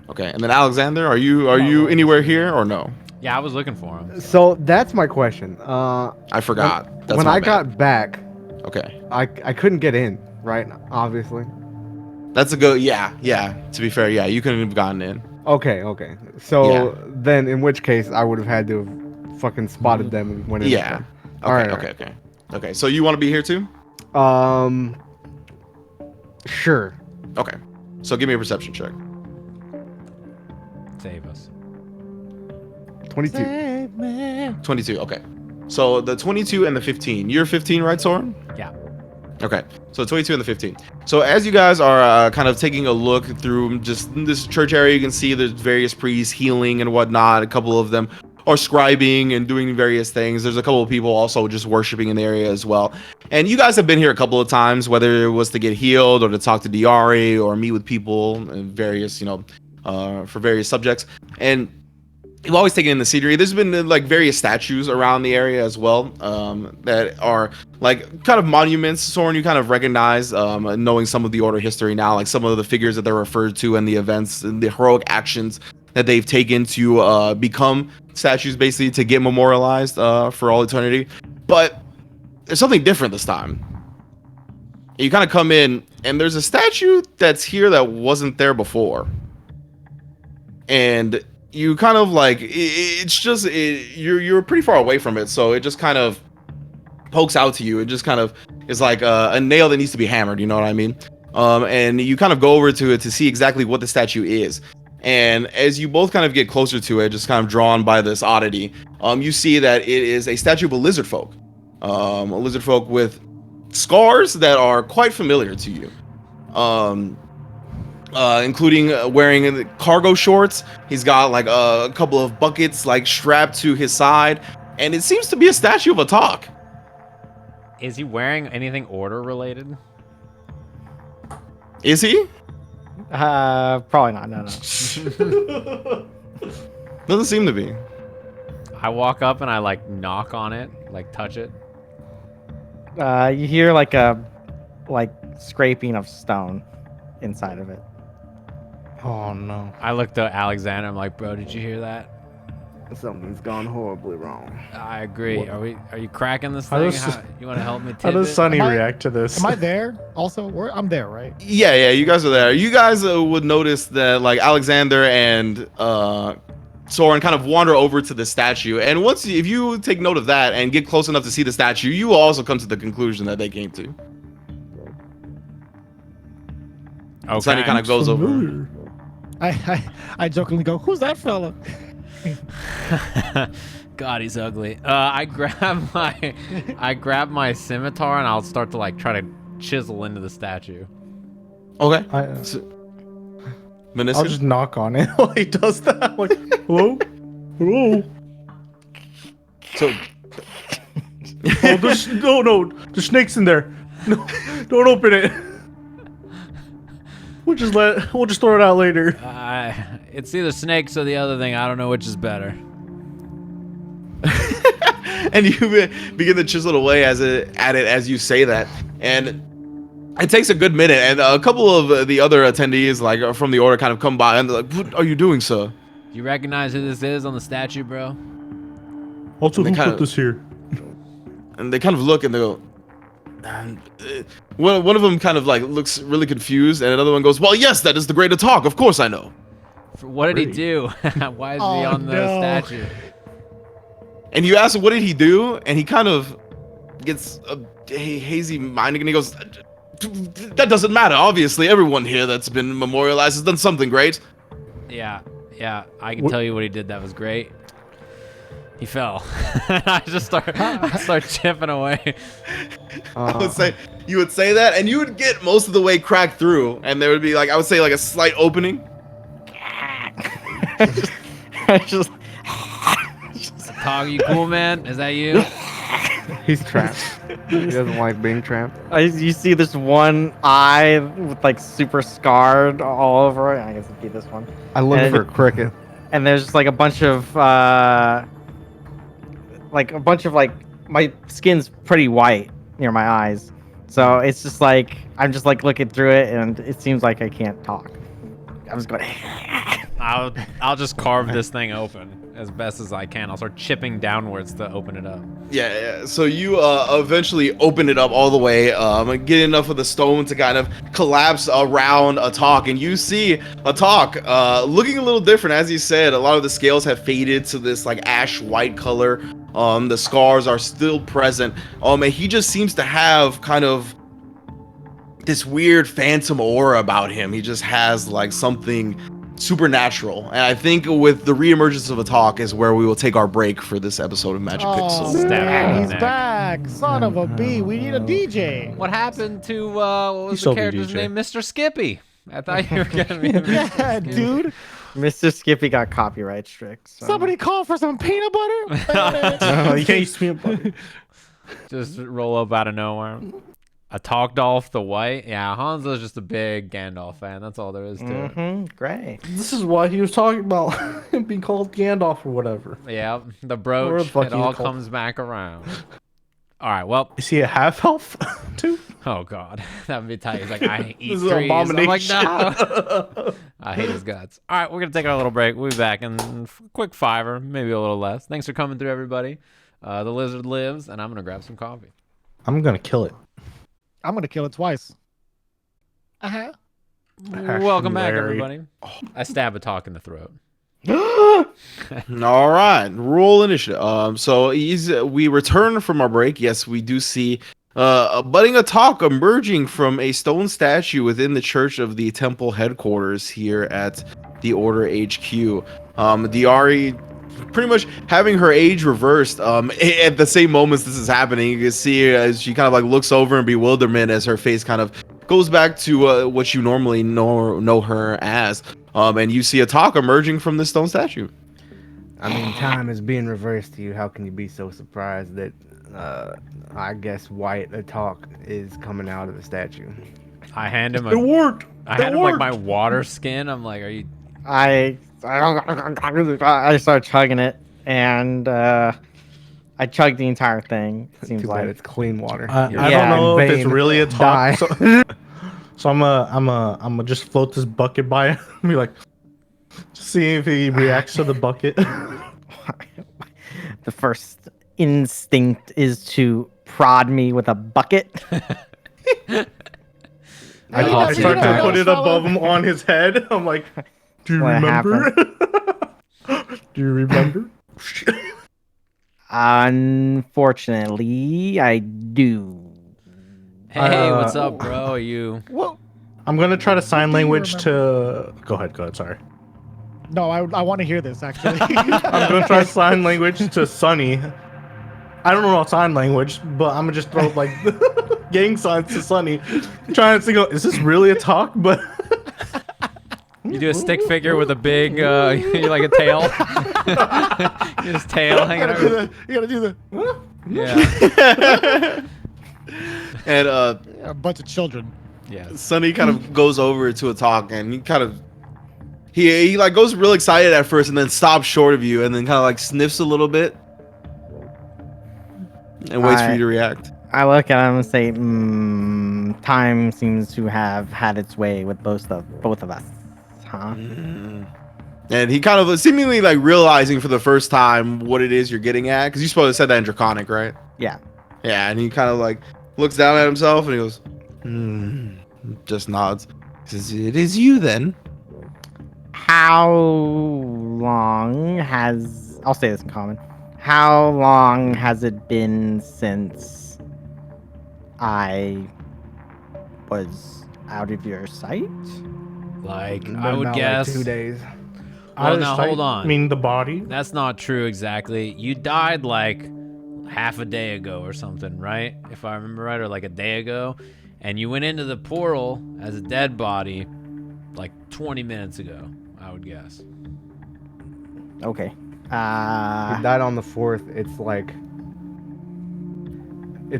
Okay, and then Alexander, are you anywhere here or no? Yeah, I was looking for him. So that's my question. I forgot. That's when my I bad. got back, Okay. I couldn't get in, right? Obviously. That's a good. Yeah. To be fair, yeah, you couldn't have gotten in. Okay. So Yeah. then, in which case, I would have had to have fucking spotted them and went in. with Yeah. them. Okay. Alright. Okay. So you want to be here too? Sure. Okay. So give me a perception check. Save us. 22. Save me. 22. Okay. So the 22 and the 15. You're 15, right, Soren? Yeah. Okay. So 22 and the 15. So as you guys are kind of taking a look through just this church area, you can see there's various priests healing and whatnot. A couple of them are scribing and doing various things. There's a couple of people also just worshiping in the area as well. And you guys have been here a couple of times, whether it was to get healed or to talk to Diari or meet with people and various, for various subjects. And you've always taken in the scenery. There's been like various statues around the area as well, that are like kind of monuments. Soren, you kind of recognize, knowing some of the Order history now, like some of the figures that they're referred to and the events and the heroic actions that they've taken to become statues, basically to get memorialized for all eternity. But there's something different this time. You kind of come in and there's a statue that's here that wasn't there before. And you kind of like, you're pretty far away from it, so it just kind of pokes out to you. It just kind of is like a nail that needs to be hammered, you know what I mean? And you kind of go over to it to see exactly what the statue is. And as you both kind of get closer to it, just kind of drawn by this oddity, you see that it is a statue of a lizard folk. A lizard folk with scars that are quite familiar to you. including wearing cargo shorts. He's got like a couple of buckets like strapped to his side, and it seems to be a statue of Atoq. Is he wearing anything order related? Is he? Probably not. No. Doesn't seem to be. I walk up and I like knock on it, like touch it. You hear like a scraping of stone inside of it. Oh no. I looked at Alexander. I'm like, bro, did you hear that? Something's gone horribly wrong. I agree. Are you cracking this How thing? does- You want to help me How tip does it? Sunny Am I- react to this? Am I there? Also, I'm there, right? Yeah, you guys are there. You guys would notice that like Alexander and Soren kind of wander over to the statue, and if you take note of that and get close enough to see the statue, you will also come to the conclusion that they came to. Okay. Sunny kind of goes over. Familiar. I jokingly go, "Who's that fella?" God, he's ugly. I grab my scimitar and I'll start to like try to chisel into the statue. Okay. I'll Minoscus? just knock on it while he does that. I'm like, hello? Hello? So Oh, no, the snake's in there. No, don't open it. We'll just throw it out later. It's either snakes or the other thing. I don't know which is better. and you begin to chisel away at it as you say that, and it takes a good minute, and a couple of the other attendees like from the order kind of come by and they're like, "What are you doing, sir?" Do you recognize who this is on the statue, bro? Also, They who kinda- put this here? And they kind of look and they go, one of them kind of like looks really confused, and another one goes, "Well, yes, that is the great Atoq. Of course I know." What did he Great. do? Why is he Oh, on the no. statue? And you ask him, what did he do? And he kind of gets a hazy minding, and he goes, "That doesn't matter. Obviously, everyone here that's been memorialized has done something great." Yeah, I can What- tell you what he did that was great. He fell. I just start chipping away. I would say you would say that, and you would get most of the way cracked through, and there would be like, I would say like a slight opening. I just Tog, you cool, man? Is that you? He's trapped. He doesn't like being trapped. you see this one eye with like super scarred all over it. I guess it'd be this one. I look And- for a cricket. And there's just like a bunch of my skin's pretty white near my eyes. So it's just like I'm just like looking through it and it seems like I can't talk. I'm just going I'll just carve this thing open as best as I can. I'll start chipping downwards to open it up. Yeah. So you eventually open it up all the way, get enough of the stone to kind of collapse around Atoq, and you see Atoq looking a little different. As you said, a lot of the scales have faded to this like ash white color. The scars are still present. And he just seems to have kind of this weird phantom aura about him. He just has like something supernatural, and I think with the reemergence of Atoq is where we will take our break for this episode of Magic Oh, Pixels. Stab him in man, the he's neck. back. Son of a bee. We need a DJ. What happened to what was He's the so character's DJ. name? Mr. Skippy. I thought you were gonna be. Yeah, dude. Mr. Skippy got copyright strict. So. Somebody call for some peanut butter. No, you can't use peanut butter. Just roll up out of nowhere. A Dolph the White. Yeah, Honzo's just a big Gandalf fan. That's all there is to it. Mm-hmm. Great. This is why he was talking about him being called Gandalf or whatever. Yeah, the Or brooch. fuck It you all call- comes back around. All right, well. Is he a half elf too? Oh god, that would be tight. He's like, I eat This is trees. an I'm like, abomination. no. I hate his guts. All right, we're gonna take our little break. We'll be back in a quick fiver, maybe a little less. Thanks for coming through, everybody. The lizard lives, and I'm gonna grab some coffee. I'm gonna kill it. I'm gonna kill it twice. Uh-huh. Welcome back, Larry. everybody. I stab a talk in the throat. All right, roll initiative. So we return from our break. Yes, we do see a budding Atoq emerging from a stone statue within the Church of the Temple headquarters here at the Order HQ. Diari pretty much having her age reversed. At the same moments this is happening, you can see as she kind of like looks over in bewilderment as her face kind of goes back to what you normally know her as, and you see Atoq emerging from the stone statue. I mean, time is being reversed to you. How can you be so surprised that, I guess, white Atoq is coming out of the statue? I hand him It worked. I hand him like my water skin. I'm like, are you? I start chugging it, and I chug the entire thing. It seems Too like bad it's clean water. I Yeah. don't know if it's Vain. really a Die. talk. So I'm gonna just float this bucket by him and be like, see if he reacts to the bucket. the first instinct is to prod me with a bucket. I Yeah, start yeah, to put yeah. it above him on his head. I'm like, do you What remember? Do you remember? Unfortunately, I do. Hey, what's up, bro? Are you? Well, I'm gonna try to sign do you language to. Go ahead. Sorry. no, I want to hear this actually. I'm gonna try sign language to Sunny. I don't know sign language, but I'm gonna just throw like gang signs to Sunny, trying to signal. Is this really a talk? But You do a stick figure with a big, you like a tail. His tail hanging out. You gotta do the Yeah. And a bunch of children. Yeah. Sunny kind of goes over to Atoq, and he kind of he like goes real excited at first, and then stops short of you, and then kind of like sniffs a little bit, and waits for you to react. I look at him and say, time seems to have had its way with both of us, huh? And he kind of seemingly like realizing for the first time what it is you're getting at, because you supposed to said that in Draconic, right? Yeah. Yeah, and he kind of like looks down at himself and he goes, just nods. He says, "It is you then." How long has... I'll say this in common. How long has it been since I was out of your sight? Like, Been I would about, guess. like 2 days. Well, now hold on. I mean the body. That's not true exactly. You died like half a day ago or something, right? If I remember right, or like a day ago. And you went into the portal as a dead body like 20 minutes ago, I would guess. Okay. He died on the 4th. It's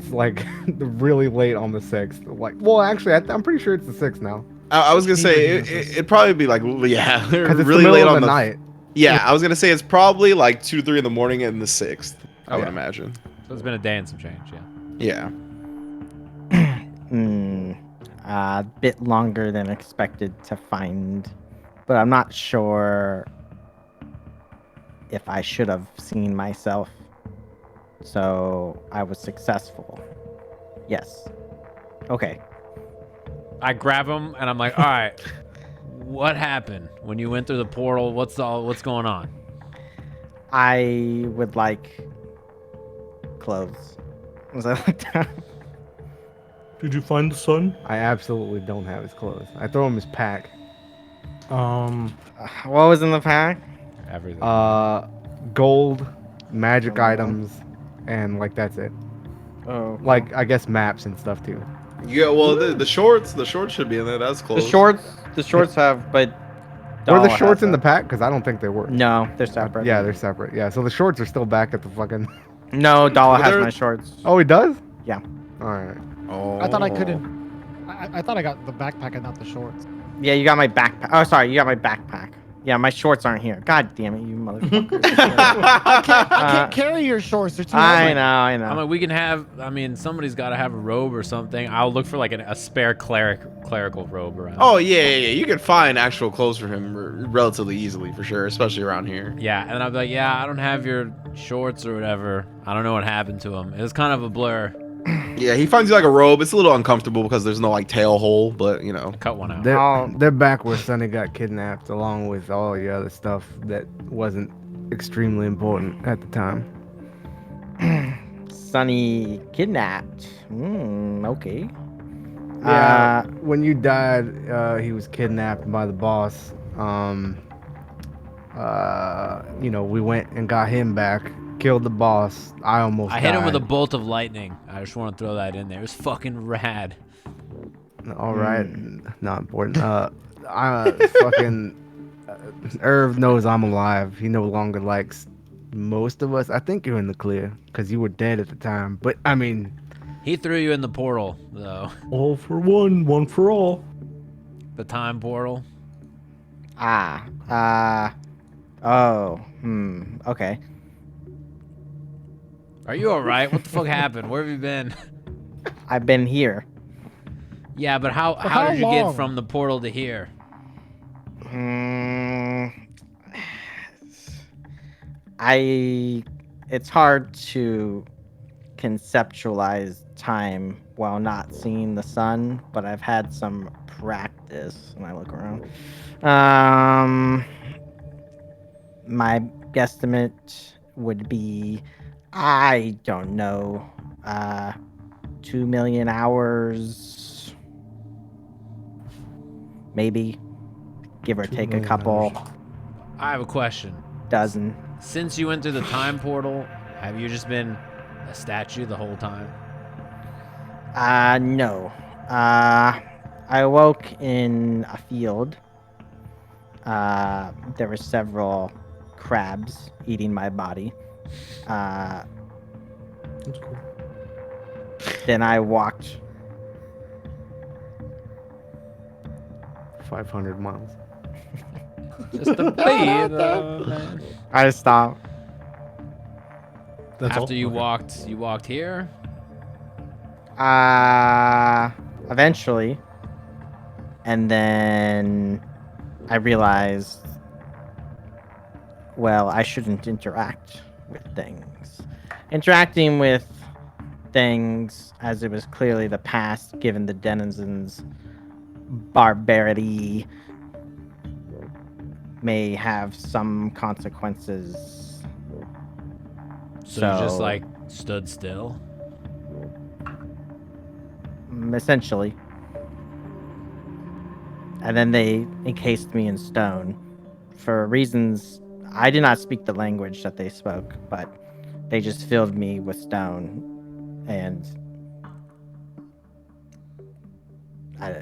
like really late on the 6th. Like, well, actually, I'm pretty sure it's the 6th now. I was gonna say it'd probably be like, yeah, Because it's really the late middle on of the night. Yeah, I was gonna say it's probably like 2 to 3 in the morning and the 6th. I would imagine. So it's been a day and some change, yeah. Yeah. A bit longer than expected to find, but I'm not sure if I should have seen myself. So I was successful. Yes. Okay. I grab him and I'm like, all right, what happened when you went through the portal? What's going on? I would like clothes. Was I like that? Did you find the sun? I absolutely don't have his clothes. I throw him his pack. What was in the pack? Everything. Gold, magic items, and like that's it. Oh, Like I guess maps and stuff too. Yeah, well, the shorts should be in there. That's close. the shorts have, but Were the Dala shorts has in the them. pack? Because I don't think they were. No, they're separate. Yeah, they're separate. Yeah, so the shorts are still back at the fucking. No, Dala has They're- my shorts. Oh, he does. Yeah. All right. Oh. I thought I couldn't. I thought I got the backpack and not the shorts. Yeah, you got my backpack. Oh, sorry, you got my backpack. Yeah, my shorts aren't here. God damn it, you motherfucker. I can't carry your shorts. They're too I heavy. know, I I'm know. like, we can have. I mean, somebody's got to have a robe or something. I'll look for like a spare clerical robe around. Oh yeah. You can find actual clothes for him relatively easily, for sure, especially around here. Yeah, and I'm like, yeah, I don't have your shorts or whatever. I don't know what happened to them. It was kind of a blur. Yeah, he finds you like a robe. It's a little uncomfortable because there's no like tail hole, but you know. Cut one out. They're back where Sonny got kidnapped, along with all the other stuff that wasn't extremely important at the time. Sonny kidnapped. Okay. Yeah, when you died, he was kidnapped by the boss. We went and got him back, killed the boss. I almost I hit him with a died. bolt of lightning. I just want to throw that in there. It was fucking rad. All right, not important. I fucking Irv knows I'm alive. He no longer likes most of us. I think you're in the clear because you were dead at the time. But I mean, He threw you in the portal, though. All for one for all. The time portal. Okay. Are you alright? What the fuck happened? Where have you been? I've been here. Yeah, but how how did you get long? from the portal to here? It's hard to conceptualize time while not seeing the sun, but I've had some practice when I look around. My guesstimate would be, I don't know, 2 million hours, maybe, give or 2 take a million couple hours. I have a question. dozen. Since you went through the time portal, have you just been a statue the whole time? No. I woke in a field. There were several crabs eating my body. That's cool. Then I walked 500 miles. Just a bit, man. I stopped. That's all? After you Okay. walked here. Eventually. And then I realized, well, I shouldn't interact with things. Interacting with things, as it was clearly the past, given the denizens' barbarity, may have some consequences. So you just like stood still? Essentially. And then they encased me in stone for reasons. I did not speak the language that they spoke, but they just filled me with stone, and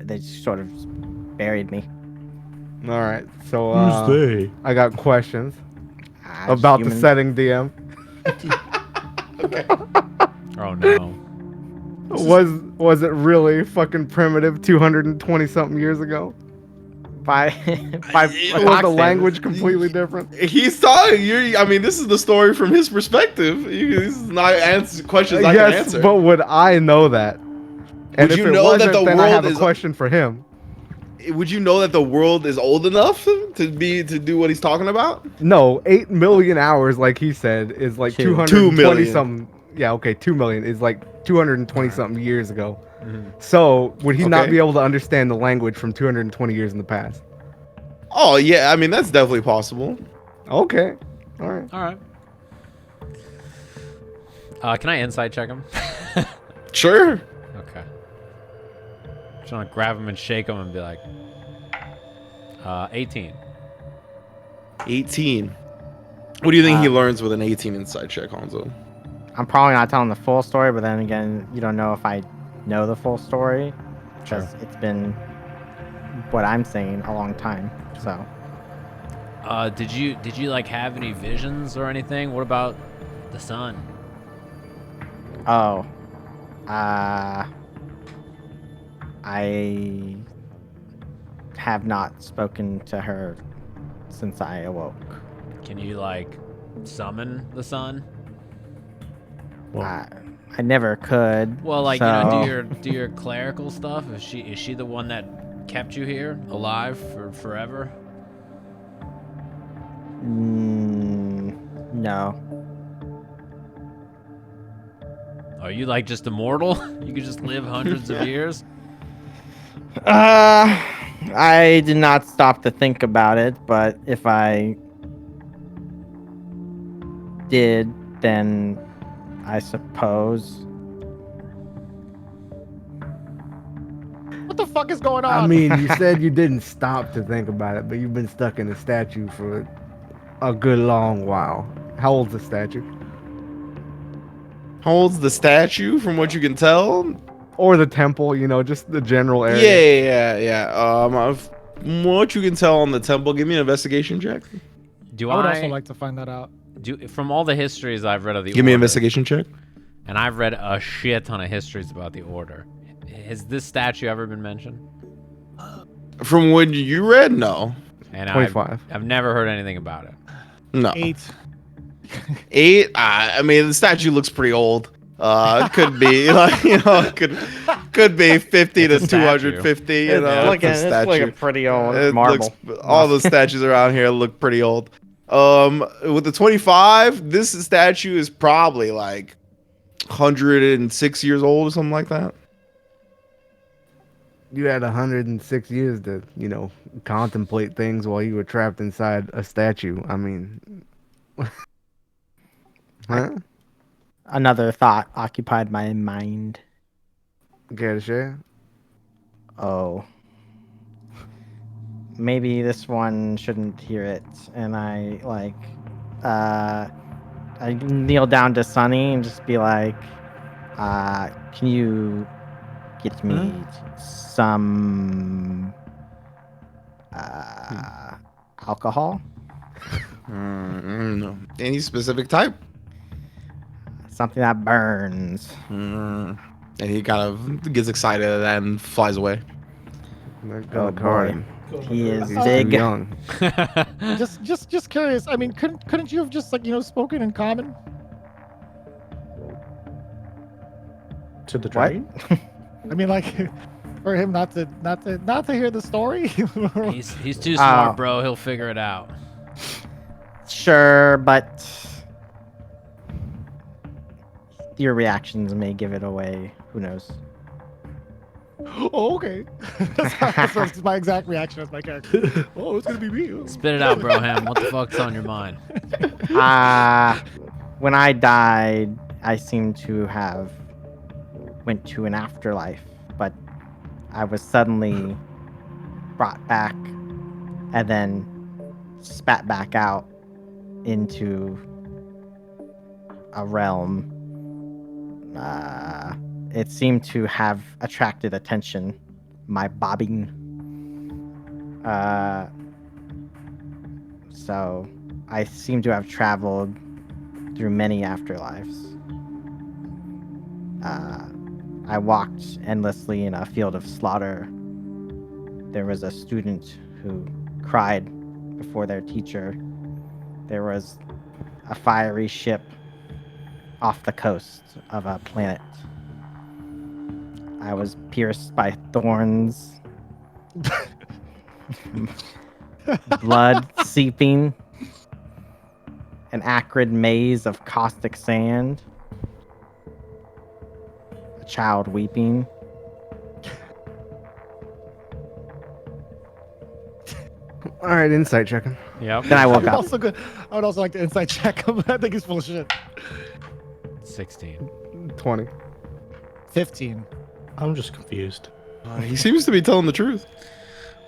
they just sort of buried me. All right, so Who's they? I got questions Ah, about the human- setting, DM. Oh no. Was it really fucking primitive 220 something years ago? by It Was Fox the Davis. language completely different? He's talking. I mean, this is the story from his perspective. This is not questions I can Yes, answer. but would I know that? And Would if you it know that wasn't, the then I world have a is- question for him. Would you know that the world is old enough to do what he's talking about? No, 8 million hours, like he said, is like 2 220 million. something. Yeah, okay, 2 million is like 220 something years ago. So would he not Okay. be able to understand the language from 220 years in the past? Oh yeah, I mean that's definitely possible. Okay, all right. All right. Can I insight check him? Sure. Okay. Just want to grab him and shake him and be like, 18. 18. What do you think he learns with an 18 inside check, Honzo? I'm probably not telling the full story, but then again, you don't know if I know the full story because it's been what I'm saying a long time. So Did you like have any visions or anything? What about the sun? I have not spoken to her since I awoke. Can you like summon the sun? I never could. Well, like so, you know, do your clerical stuff. Is she the one that kept you here alive for forever? No. Are you like just immortal? You could just live hundreds of years? I did not stop to think about it, but if I did, then I suppose. What the fuck is going on? I mean, you said you didn't stop to think about it, but you've been stuck in a statue for a good long while. How old's the statue? Holds the statue, from what you can tell, or the temple, you know, just the general Yeah, area. From what you can tell on the temple, give me an investigation check. Do I would also like to find that out. from all the histories I've read of the Give me an order, investigation check. and I've read a shit ton of histories about the order. Has this statue ever been mentioned? From what you read, no. And 25. I've never heard anything about it. No. 8. 8? I mean, the statue looks pretty old. It could be like, could be 50 It's to a statue. 250. You It's know, looking, it's a it's statue. looking pretty old. It Marble. all the statues around here look pretty old. With the 25, this statue is probably like 106 years old or something like that. You had 106 years to, you know, contemplate things while you were trapped inside a statue. I mean, huh? Another thought occupied my mind. Care to share? Oh. Maybe this one shouldn't hear it. And I kneel down to Sunny and just be like, can you get me some alcohol? No. Any specific type? Something that burns. And he kind of gets excited at that and flies away. Oh, boy. He is He's big. too young. Just curious. I mean, couldn't you have just spoken in common? To the What? dragon? I mean, like, for him not to hear the story. He's too smart, bro. He'll figure it out. Sure, but your reactions may give it away. Who knows? Oh, okay. That's my exact reaction as my character. Oh, it's gonna be me. Spit it out, Broham. What the fuck's on your mind? When I died, I seem to have went to an afterlife, but I was suddenly brought back and then spat back out into a realm. It seemed to have attracted attention. My bobbing. So I seem to have traveled through many afterlives. I walked endlessly in a field of slaughter. There was a student who cried before their teacher. There was a fiery ship off the coast of a planet. I was pierced by thorns, blood seeping, an acrid maze of caustic sand, a child weeping. All right, insight checking. Yep. Then I woke up. I would also like to insight check him. I think he's full of shit. 16. 20. 15. I'm just confused. He seems to be telling the truth.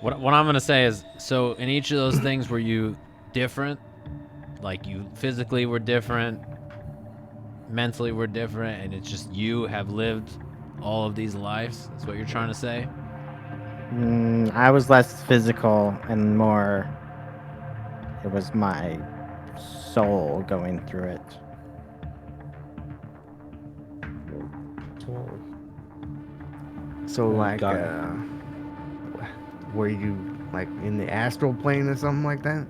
What I'm gonna say is, so in each of those things, were you different? Like you physically were different, mentally were different, and it's just you have lived all of these lives? That's what you're trying to say? I was less physical and more. It was my soul going through it. So, like, got it. were you, like, in the astral plane or something like that?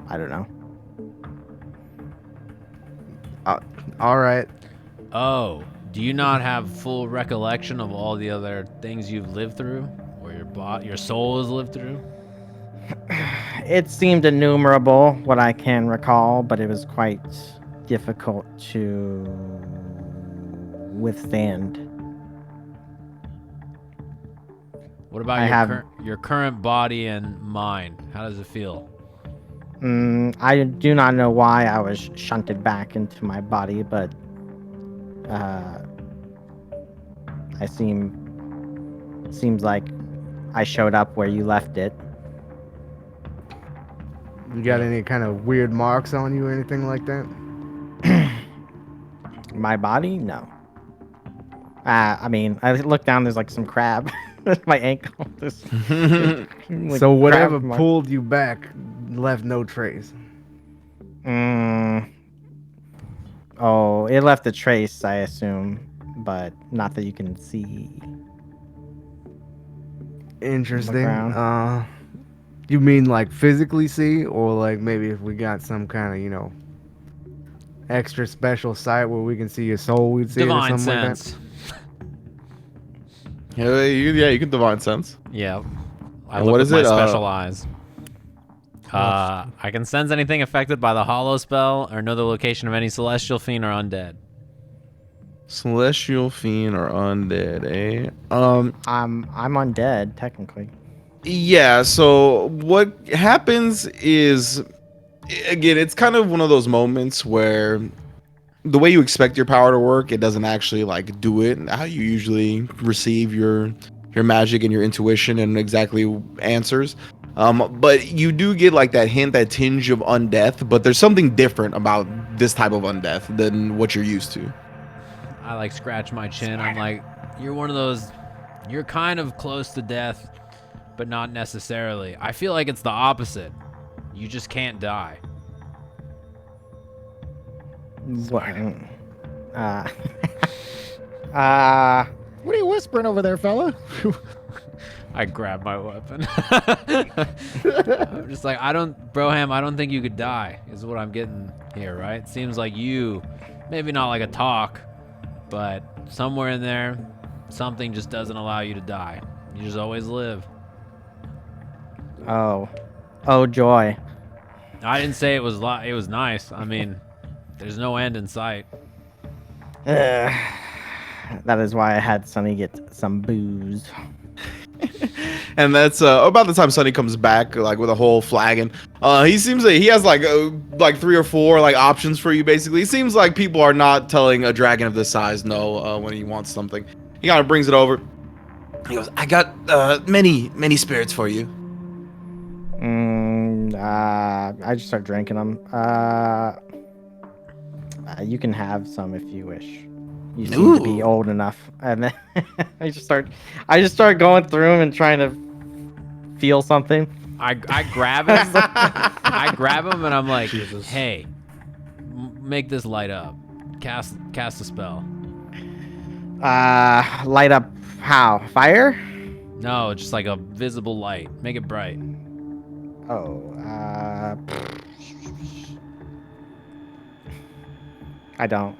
I don't know. All right. Oh, do you not have full recollection of all the other things you've lived through, or your soul has lived through? It seemed innumerable, what I can recall, but it was quite difficult to withstand. What about your current body and mind? How does it feel? I do not know why I was shunted back into my body, but seems like I showed up where you left it. You got any kind of weird marks on you or anything like that? My body? No. I mean, I look down. There's like some crab at my ankle. There's, like, So whatever crab mark. pulled you back left no trace. Oh, it left a trace, I assume, but not that you can see. Interesting. ground. You mean like physically see, or like maybe if we got some kind of, extra special sight where we can see your soul, we'd see it or Divine something like sense. Yeah, you can divine sense. Yeah. I And look what with is my it? special eyes. I can sense anything affected by the hollow spell or know the location of any celestial fiend or undead. Celestial fiend or undead, eh? I'm undead technically. Yeah, so what happens is, again, it's kind of one of those moments where the way you expect your power to work, it doesn't actually like do it how you usually receive your magic and your intuition and exactly answers. But you do get like that hint, that tinge of undeath, but there's something different about this type of undeath than what you're used to. I like scratch my chin. I'm like, you're one of those, you're kind of close to death, but not necessarily. I feel like it's the opposite. You just can't die. What? What are you whispering over there, fella? I grab my weapon. I'm just like, Broham, I don't think you could die, is what I'm getting here, right? Seems like you, maybe not like Atoq, but somewhere in there, something just doesn't allow you to die. You just always live. Oh joy. I didn't say it was nice. I mean, there's no end in sight. That is why I had Sonny get some booze. And that's about the time Sonny comes back, like with a whole flagon. He seems like he has like 3 or 4 like options for you. Basically, it seems like people are not telling a dragon of this size no when he wants something. He kind of brings it over. He goes, "I got many spirits for you." I just start drinking them. You can have some if you wish. You seem to be old enough, and then I just start going through them and trying to feel something. I grab him. I grab him and I'm like, hey, make this light up. Cast a spell. Light up how? Fire? No, just like a visible light. Make it bright. Oh, I don't.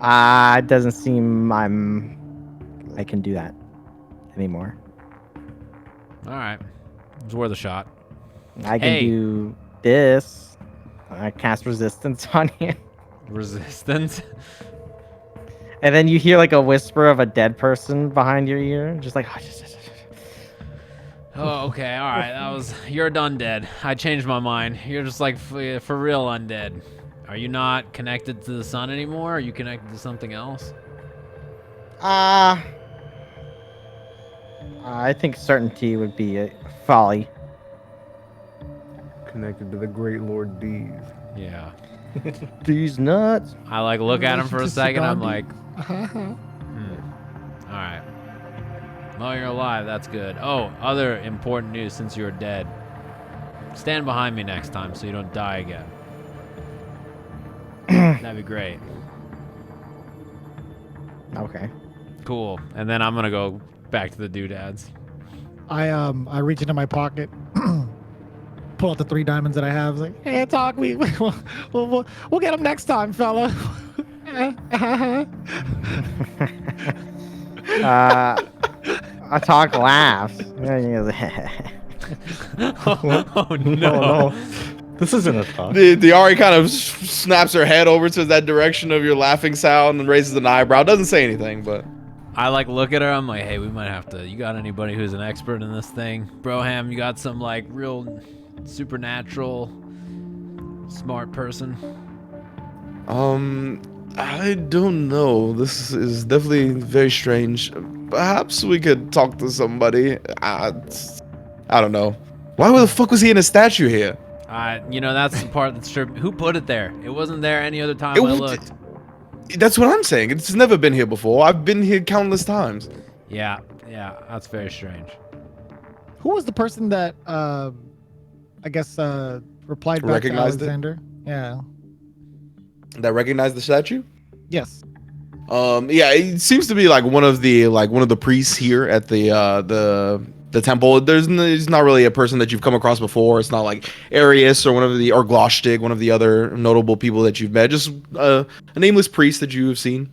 It doesn't seem I can do that anymore. All right, it's worth a shot. I can do this. I cast resistance on you. Resistance? And then you hear like a whisper of a dead person behind your ear, just like. Oh, okay, all right. You're done dead. I changed my mind. You're just like for real undead. Are you not connected to the sun anymore? Are you connected to something else? I think certainty would be a folly. Connected to the great Lord D's. Yeah. These nuts. I like look at him for a second. I'm like, Uh-huh. all right. Well, you're alive. That's good. Oh, other important news since you're dead. Stand behind me next time so you don't die again. That'd be great. Okay. Cool. And then I'm going to go back to the doodads. I reach into my pocket, pull out the 3 diamonds that I have. Like, hey, Atoq, we'll get them next time, fella. Atoq laughs. Oh, no. This isn't a talk. The Ari kind of snaps her head over to that direction of your laughing sound and raises an eyebrow. Doesn't say anything, but I like look at her. I'm like, hey, we might have to. You got anybody who's an expert in this thing? Broham, you got some like real supernatural smart person? I don't know. This is definitely very strange. Perhaps we could talk to somebody. I don't know. Why the fuck was he in a statue here? That's the part that's true. Who put it there? It wasn't there any other time It I was- looked. That's what I'm saying. It's never been here before. I've been here countless times. Yeah, that's very strange. Who was the person that I guess replied back Recognized to it? Alexander? Yeah. That recognize the statue? Yes. Yeah, it seems to be like one of the priests here at the temple. There's not really a person that you've come across before. It's not like Arius or or Glostig, one of the other notable people that you've met. Just a nameless priest that you have seen.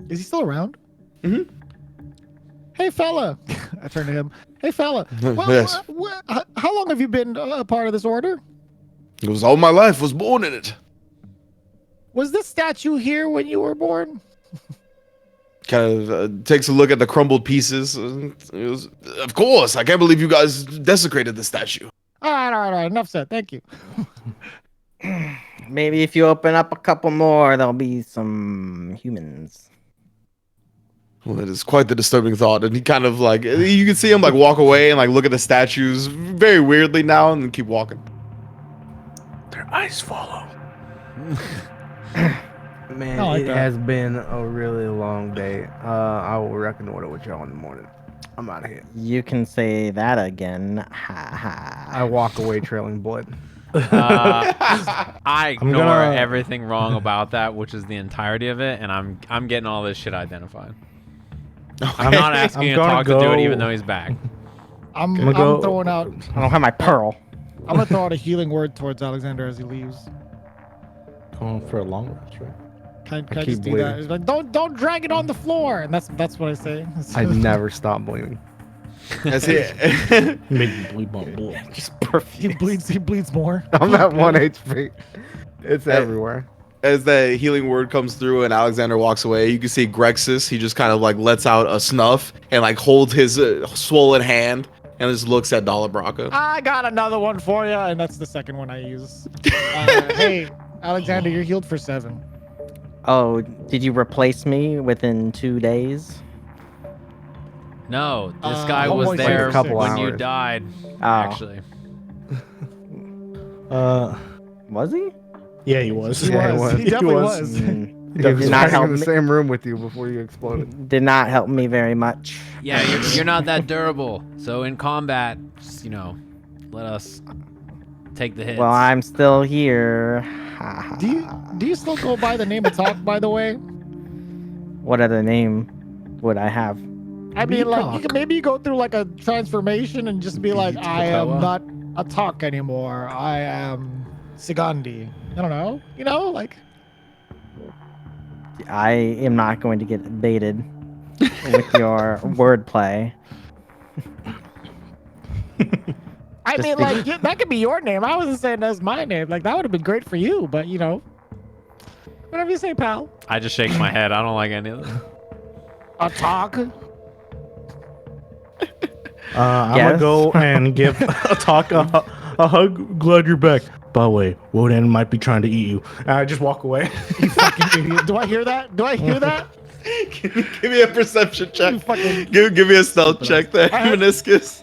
Is he still around? Mhm. Hey, fella. I turn to him. Hey, fella. Yes. How long have you been a part of this order? It was all my life. Was born in it. Was this statue here when you were born? Kind of takes a look at the crumbled pieces. It was, of course, I can't believe you guys desecrated the statue. All right. Enough said. Thank you. Maybe if you open up a couple more, there'll be some humans. Well, that is quite the disturbing thought. And he kind of like, you can see him like walk away and like look at the statues very weirdly now and then keep walking. Their eyes follow. Man, I like it that. has been a really long day. I will reconnoiter with y'all in the morning. I'm out of here. You can say that again. Ha ha. I walk away trailing blood. I ignore gonna- everything wrong about that, which is the entirety of it, and I'm getting all this shit identified. I'm not asking I'm to gonna talk to do it, go- even though he's back. I'm gonna go- throwing out. I don't have my pearl. I'm gonna throw out a healing word towards Alexander as he leaves. Going for a long rest, right? Can I keep just do bleeding. that? It's like, don't drag it on the floor, and that's what I say. I never stop bleeding. That's it. Make me bleed my blood. Just He bleeds more. I'm at 1 HP. It's everywhere. As the healing word comes through and Alexander walks away, you can see Grexus. He just kind of like lets out a snuff and like holds his swollen hand and just looks at Dala Brakka. I got another one for you, and that's the second one I use. Hey, Alexander, you're healed for 7. Oh, did you replace me within 2 days? No, this guy was almost there like a couple when you hours. died. Oh. Actually, Was he? Yeah, he was. He Yeah, was. it He was. definitely was. He Did was not hiding help in the me. same room with you before you exploded. Did not help me very much. yeah, you're not that durable. So in combat, just, let us take the hits. Well, I'm still here. Ha, ha. Do you still go by the name of Atoq, by the way? What other name would I have? I mean, like, you Atoq. can maybe go through like a transformation and just be like, I am Atoq. not Atoq anymore. I am Sigandi. I don't know. Like. I am not going to get baited with your wordplay. I Just mean, be- like, that could be your name. I wasn't saying that's my name. Like, that would have been great for you, but whatever you say, pal. I just shake my head. I don't like any of them. Atoq. I'm Yes. gonna go and give Atoq a hug. Glad you're back. By the way, Wodan might be trying to eat you. And I just walk away. You fucking idiot. Do I hear that? Give me a perception check. You fucking. Give me a stealth check there, I- Minoscus.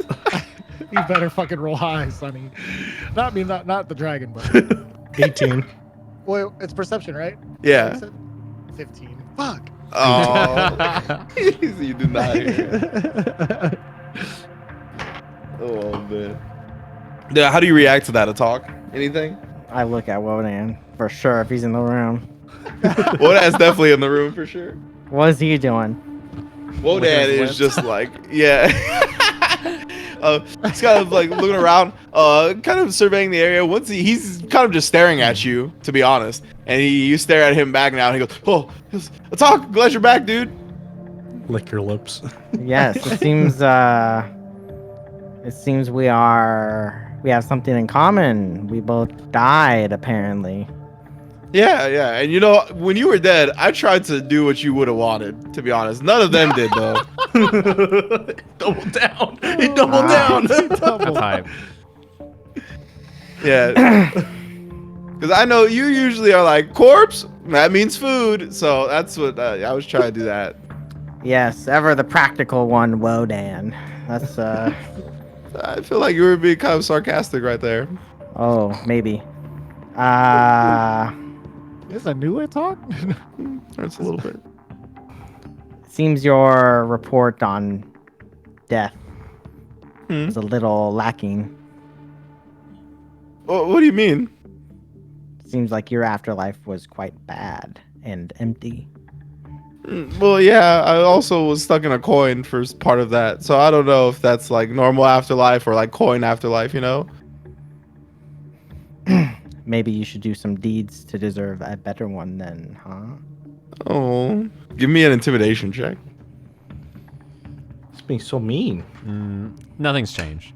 You better fucking roll high, Sonny. Not me, not the dragon, but. 18. Well, it's perception, right? Yeah. 15. Fuck. Oh. You did not hear. Oh man. Yeah, how do you react to that, Atoq? Anything? I look at Wodan for sure if he's in the room. Wodan's definitely in the room for sure. What is he doing? Wodan his is lips. just like, yeah. He's kind of like looking around, kind of surveying the area. Once he's kind of just staring at you, to be honest. And you stare at him back now, and he goes, "Oh, Atoq, glad you're back, dude." Lick your lips. Yes, it seems we have something in common. We both died apparently. Yeah. And when you were dead, I tried to do what you would have wanted, to be honest. None of them did, though. Double down. He doubled Wow. down. That's hype. Yeah. Because I know you usually are like, corpse, that means food. So that's what I was trying to do that. Yes, ever the practical one, Wodan. That's I feel like you were being kind of sarcastic right there. oh, maybe. This is a new Atoq? Hurts a little bit. Seems your report on death Hmm. was a little lacking. What do you mean? Seems like your afterlife was quite bad and empty. Well, yeah, I also was stuck in a coin for part of that. So I don't know if that's like normal afterlife or like coin afterlife, you know? Maybe you should do some deeds to deserve a better one then, huh? Oh, give me an intimidation check. It's being so mean. Nothing's changed.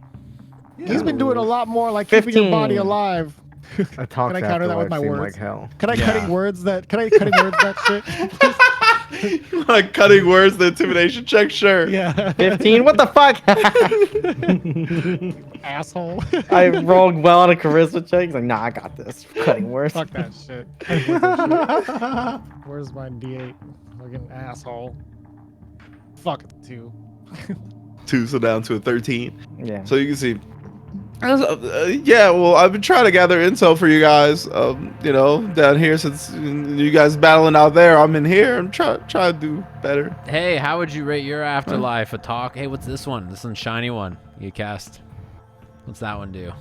He's been doing a lot more like keeping your body 15. alive. I talk Can I counter that with my seem words? like hell. Can I Yeah. cutting words that shit? Like cutting words, the intimidation check, sure. Yeah. 15? What the fuck? Asshole. I rolled well on a charisma check. He's like, nah, I got this. Cutting words. Fuck that shit. Where's my D8? Fucking asshole. Fuck it, 2. 2, so down to a 13. Yeah. So you can see. Yeah, well, I've been trying to gather intel for you guys. You know, down here since you guys battling out there, I'm in here. I'm trying to do better. Hey, how would you rate your afterlife? Atoq? Hey, what's this one? This one's shiny one you cast. What's that one do?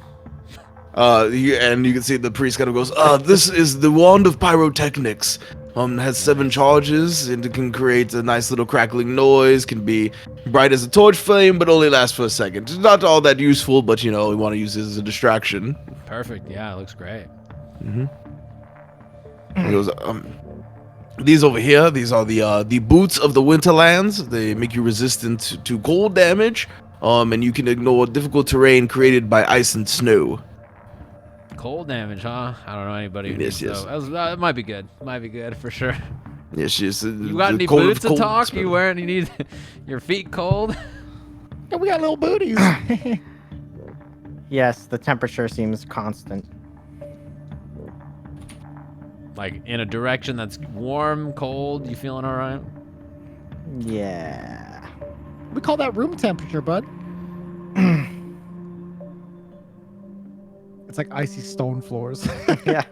And you can see the priest kind of goes, this is the wand of pyrotechnics. Has 7 charges, and it can create a nice little crackling noise, can be bright as a torch flame, but only lasts for a second. It's not all that useful, but you know, we want to use it as a distraction. Perfect. Yeah, it looks great. He goes, these over here, these are the boots of the Winterlands. They make you resistant to cold damage, and you can ignore difficult terrain created by ice and snow. Cold damage, huh? I don't know anybody who Yes, needs yes. those. That might be good. Might be good for sure. Yes, yes. You got any boots to talk? You wearing? You need your feet cold? Yeah, we got little booties. Yes, the temperature seems constant. Like in a direction that's warm, cold. You feeling all right? Yeah. We call that room temperature, bud. It's like icy stone floors. Yeah.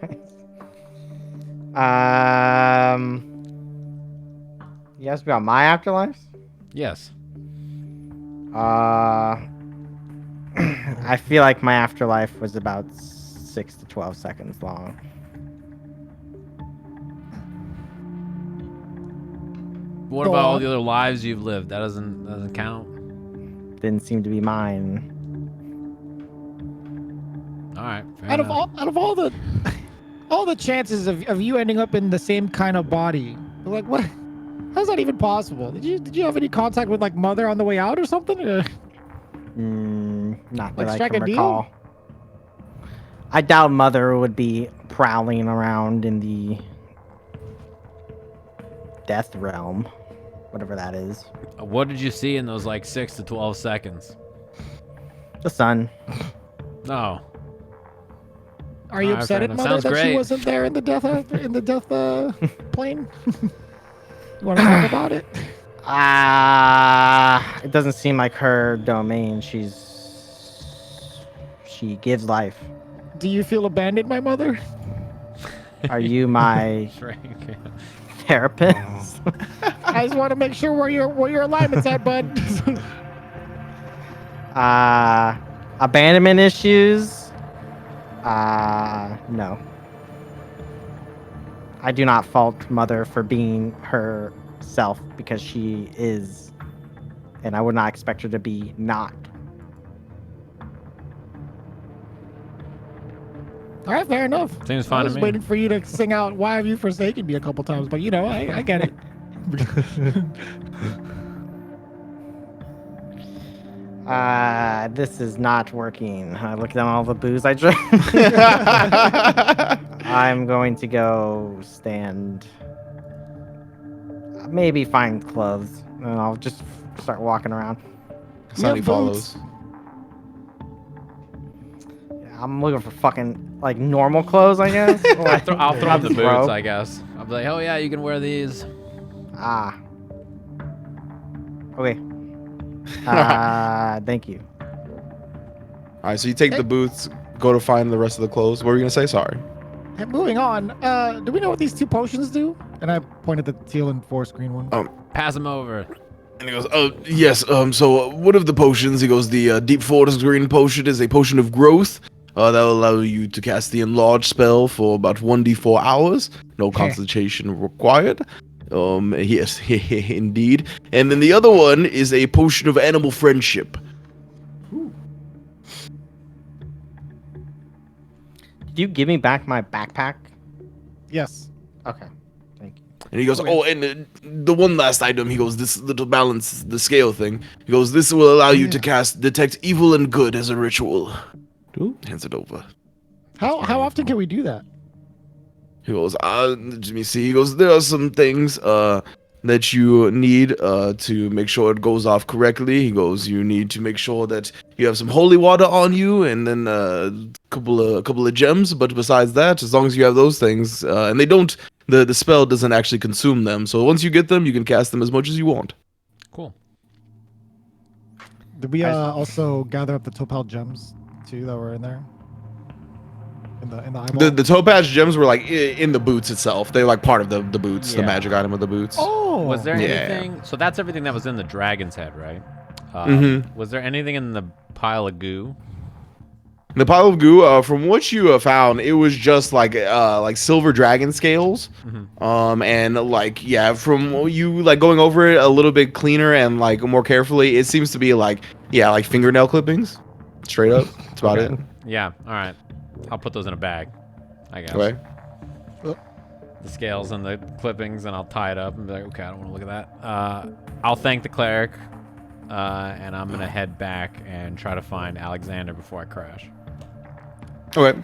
You asked me about my afterlife? Yes. I feel like my afterlife was about 6 to 12 seconds long. What Go about all on. the other lives you've lived? That doesn't count. Didn't seem to be mine. All right. Fair out of enough. all the chances of you ending up in the same kind of body, like what? How's that even possible? Did you have any contact with like mother on the way out or something? Not Like that I strike can a deal? recall. I doubt Mother would be prowling around in the death realm, whatever that is. What did you see in those like 6 to 12 seconds? The sun. No. Are you Alright, upset fair at enough. mother Sounds that she great. wasn't there in the death plane? You want to talk about it? It doesn't seem like her domain. She gives life. Do you feel abandoned, my mother? Are you my Frank. therapist? I just want to make sure where your alignment's at, bud. Abandonment issues? No. I do not fault Mother for being herself because she is, and I would not expect her to be not. All right, fair enough. Seems I fine to was me. waiting for you to sing out "Why Have You Forsaken Me" a couple times, but you know, I get it. This is not working. I look down all the booze I drank. I'm going to go stand. Maybe find clothes, and I'll just start walking around. Sonny Yeah, follows. I'm looking for fucking like normal clothes, I guess. I'll throw in the boots, robe. I guess. I'll be like, oh yeah, you can wear these. Okay. Thank you. All right, so you take the boots, go to find the rest of the clothes. What were you gonna say? Sorry. Hey, moving on. Do we know what these 2 potions do? And I pointed the teal and forest green one. Pass him over. And he goes, oh, yes, so one of the potions, he goes, the Deep Forest Green Potion is a potion of growth. That will allow you to cast the Enlarge spell for about 1d4 hours. No concentration required. Yes, indeed. And then the other one is a potion of animal friendship. Did you give me back my backpack? Yes. Okay. Thank you. And he goes, oh, and the one last item, he goes, this little balance, the scale thing. He goes, this will allow you to cast Detect Evil and Good as a ritual. Ooh. Hands it over. How often can we do that? He goes, let me see. He goes, there are some things that you need to make sure it goes off correctly. He goes, you need to make sure that you have some holy water on you, and then a couple of gems. But besides that, as long as you have those things, and they don't, the spell doesn't actually consume them. So once you get them, you can cast them as much as you want. Cool. Did we also gather up the topal gems too that were in there? In the eyeball? The topaz gems were like in the boots itself. They're like part of the boots, the Yeah. magic item of the boots. Oh. Was there Yeah. anything? So that's everything that was in the dragon's head, right? Mhm. Was there anything in the pile of goo? The pile of goo, from what you found, it was just like silver dragon scales, and like from you like going over it a little bit cleaner and like more carefully, it seems to be like fingernail clippings, straight up. That's about it. Yeah. All right. I'll put those in a bag, I guess. Okay. The scales and the clippings, and I'll tie it up and be like, okay, I don't want to look at that. I'll thank the cleric, and I'm gonna head back and try to find Alexander before I crash. Okay.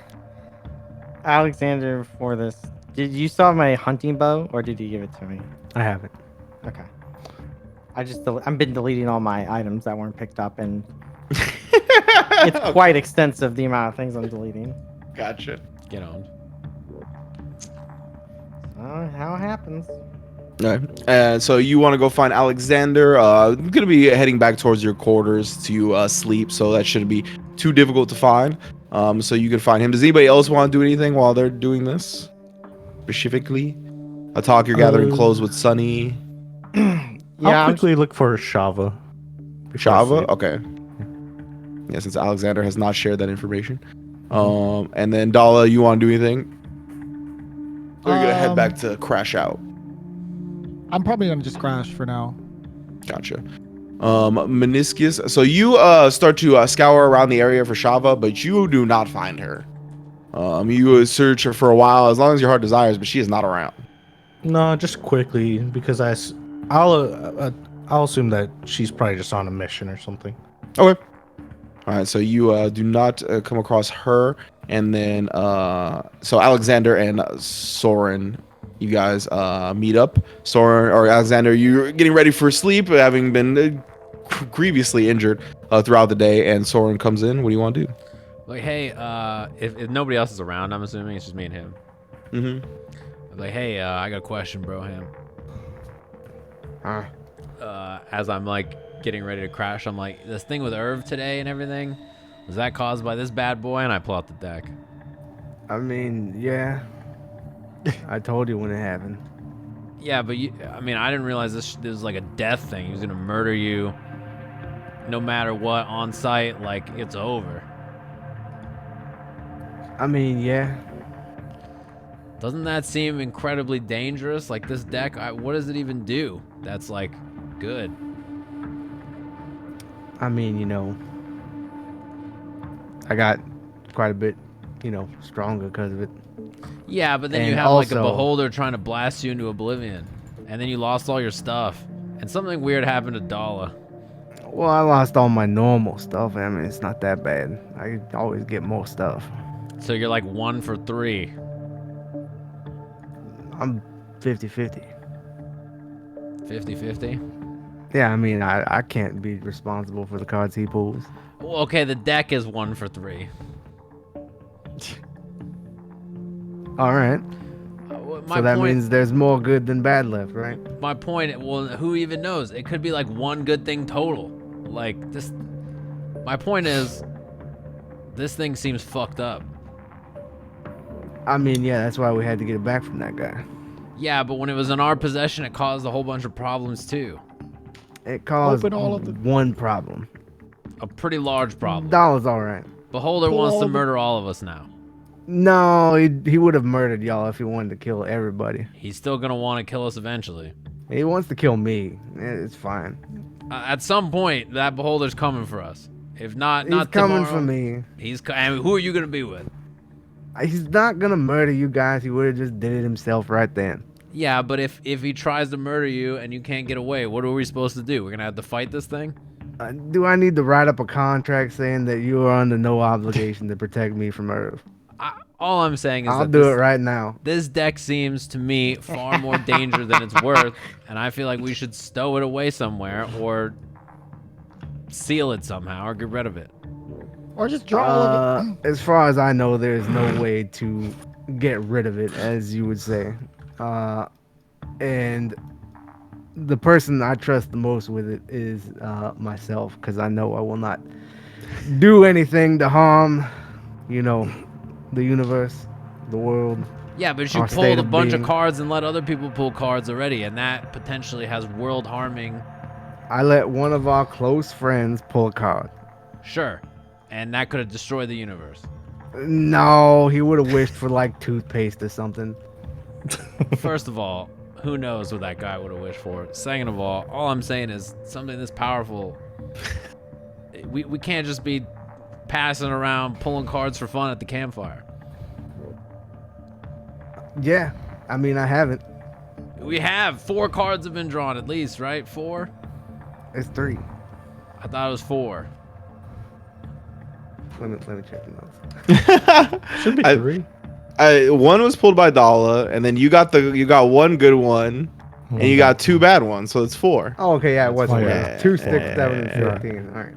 Alexander, for this, did you saw my hunting bow, or did you give it to me? I have it. Okay. I've been deleting all my items that weren't picked up, and it's quite extensive, the amount of things I'm deleting. Gotcha. Get on. How it happens. Alright. So you want to go find Alexander. Gonna be heading back towards your quarters to sleep, so that shouldn't be too difficult to find. So you can find him. Does anybody else want to do anything while they're doing this? Specifically? Atoq, you're gathering clothes with Sunny. I'll quickly look for Shava. Shava? Okay. Yeah, since Alexander has not shared that information. And then Dala, you want to do anything? Or you're gonna head back to crash out? I'm probably gonna just crash for now. Gotcha. Minoscus. So you start to scour around the area for Shava, but you do not find her. You search her for a while, as long as your heart desires, but she is not around. No, just quickly because I'll assume that she's probably just on a mission or something. Okay. All right. So you do not come across her, and then so Alexander and Soren, you guys meet up. Soren or Alexander, you're getting ready for sleep, having been grievously injured throughout the day, and Soren comes in. What do you want to do? Like, hey, if nobody else is around, I'm assuming it's just me and him. Mm-hmm. I'm like, hey, I got a question, bro, Ham. As I'm like getting ready to crash, I'm like, this thing with Irv today and everything, was that caused by this bad boy? And I pull out the deck. I mean, yeah. I told you when it happened. Yeah, but I didn't realize this was like a death thing. He was gonna murder you, no matter what, on sight. Like, it's over. I mean, yeah. Doesn't that seem incredibly dangerous? Like, this deck, what does it even do? That's like good. I mean, I got quite a bit, stronger because of it. Yeah, but then And you have like a also- beholder trying to blast you into oblivion, and then you lost all your stuff, and something weird happened to Dala. Well, I lost all my normal stuff. I mean, it's not that bad. I always get more stuff. So you're like 1 for 3. I'm 50-50. 50-50? Yeah, I mean, I can't be responsible for the cards he pulls. Well, okay, the deck is 1 for 3. All right. My So that point, means there's more good than bad left, right? my point, well, who even knows? It could be like one good thing total. Like, this, my point is, this thing seems fucked up. I mean, yeah, that's why we had to get it back from that guy. Yeah, but when it was in our possession, it caused a whole bunch of problems too. It caused Open all of them. one problem. A pretty large problem. Dollar's all right. Beholder Pull wants all to of them. murder all of us now. No, he would have murdered y'all if he wanted to kill everybody. He's still gonna want to kill us eventually. He wants to kill me. It's fine. At some point, that beholder's coming for us. If not, He's not coming tomorrow, for me. And who are you gonna be with? He's not gonna murder you guys. He would have just did it himself right then. Yeah, but if he tries to murder you and you can't get away, what are we supposed to do? We're gonna have to fight this thing? Do I need to write up a contract saying that you are under no obligation to protect me from Earth? All I'm saying is I'll that do it right now. this deck seems to me far more dangerous than it's worth, and I feel like we should stow it away somewhere or seal it somehow or get rid of it. Or just draw all of it. As far as I know, there's no way to get rid of it, as you would say. And the person I trust the most with it is myself, because I know I will not do anything to harm, the universe, the world. Yeah, but you Our state pulled a of bunch of being. cards and let other people pull cards already, and that potentially has world harming. I let one of our close friends pull a card. Sure. And that could have destroyed the universe. No, he would have wished for like toothpaste or something. First of all, who knows what that guy would have wished for? Second of all I'm saying is something this powerful. We can't just be passing around pulling cards for fun at the campfire. Yeah, I mean, I haven't. We have 4 cards have been drawn at least, right? 4? It's 3. I thought it was 4. Let me check the notes. Should be I- 3. One was pulled by Dala, and then you got one good one, and you got 2 bad ones, so it's 4. Oh, okay, yeah, it was fine. 4. Yeah, 2, 6, yeah, 7, and yeah. 16. All right.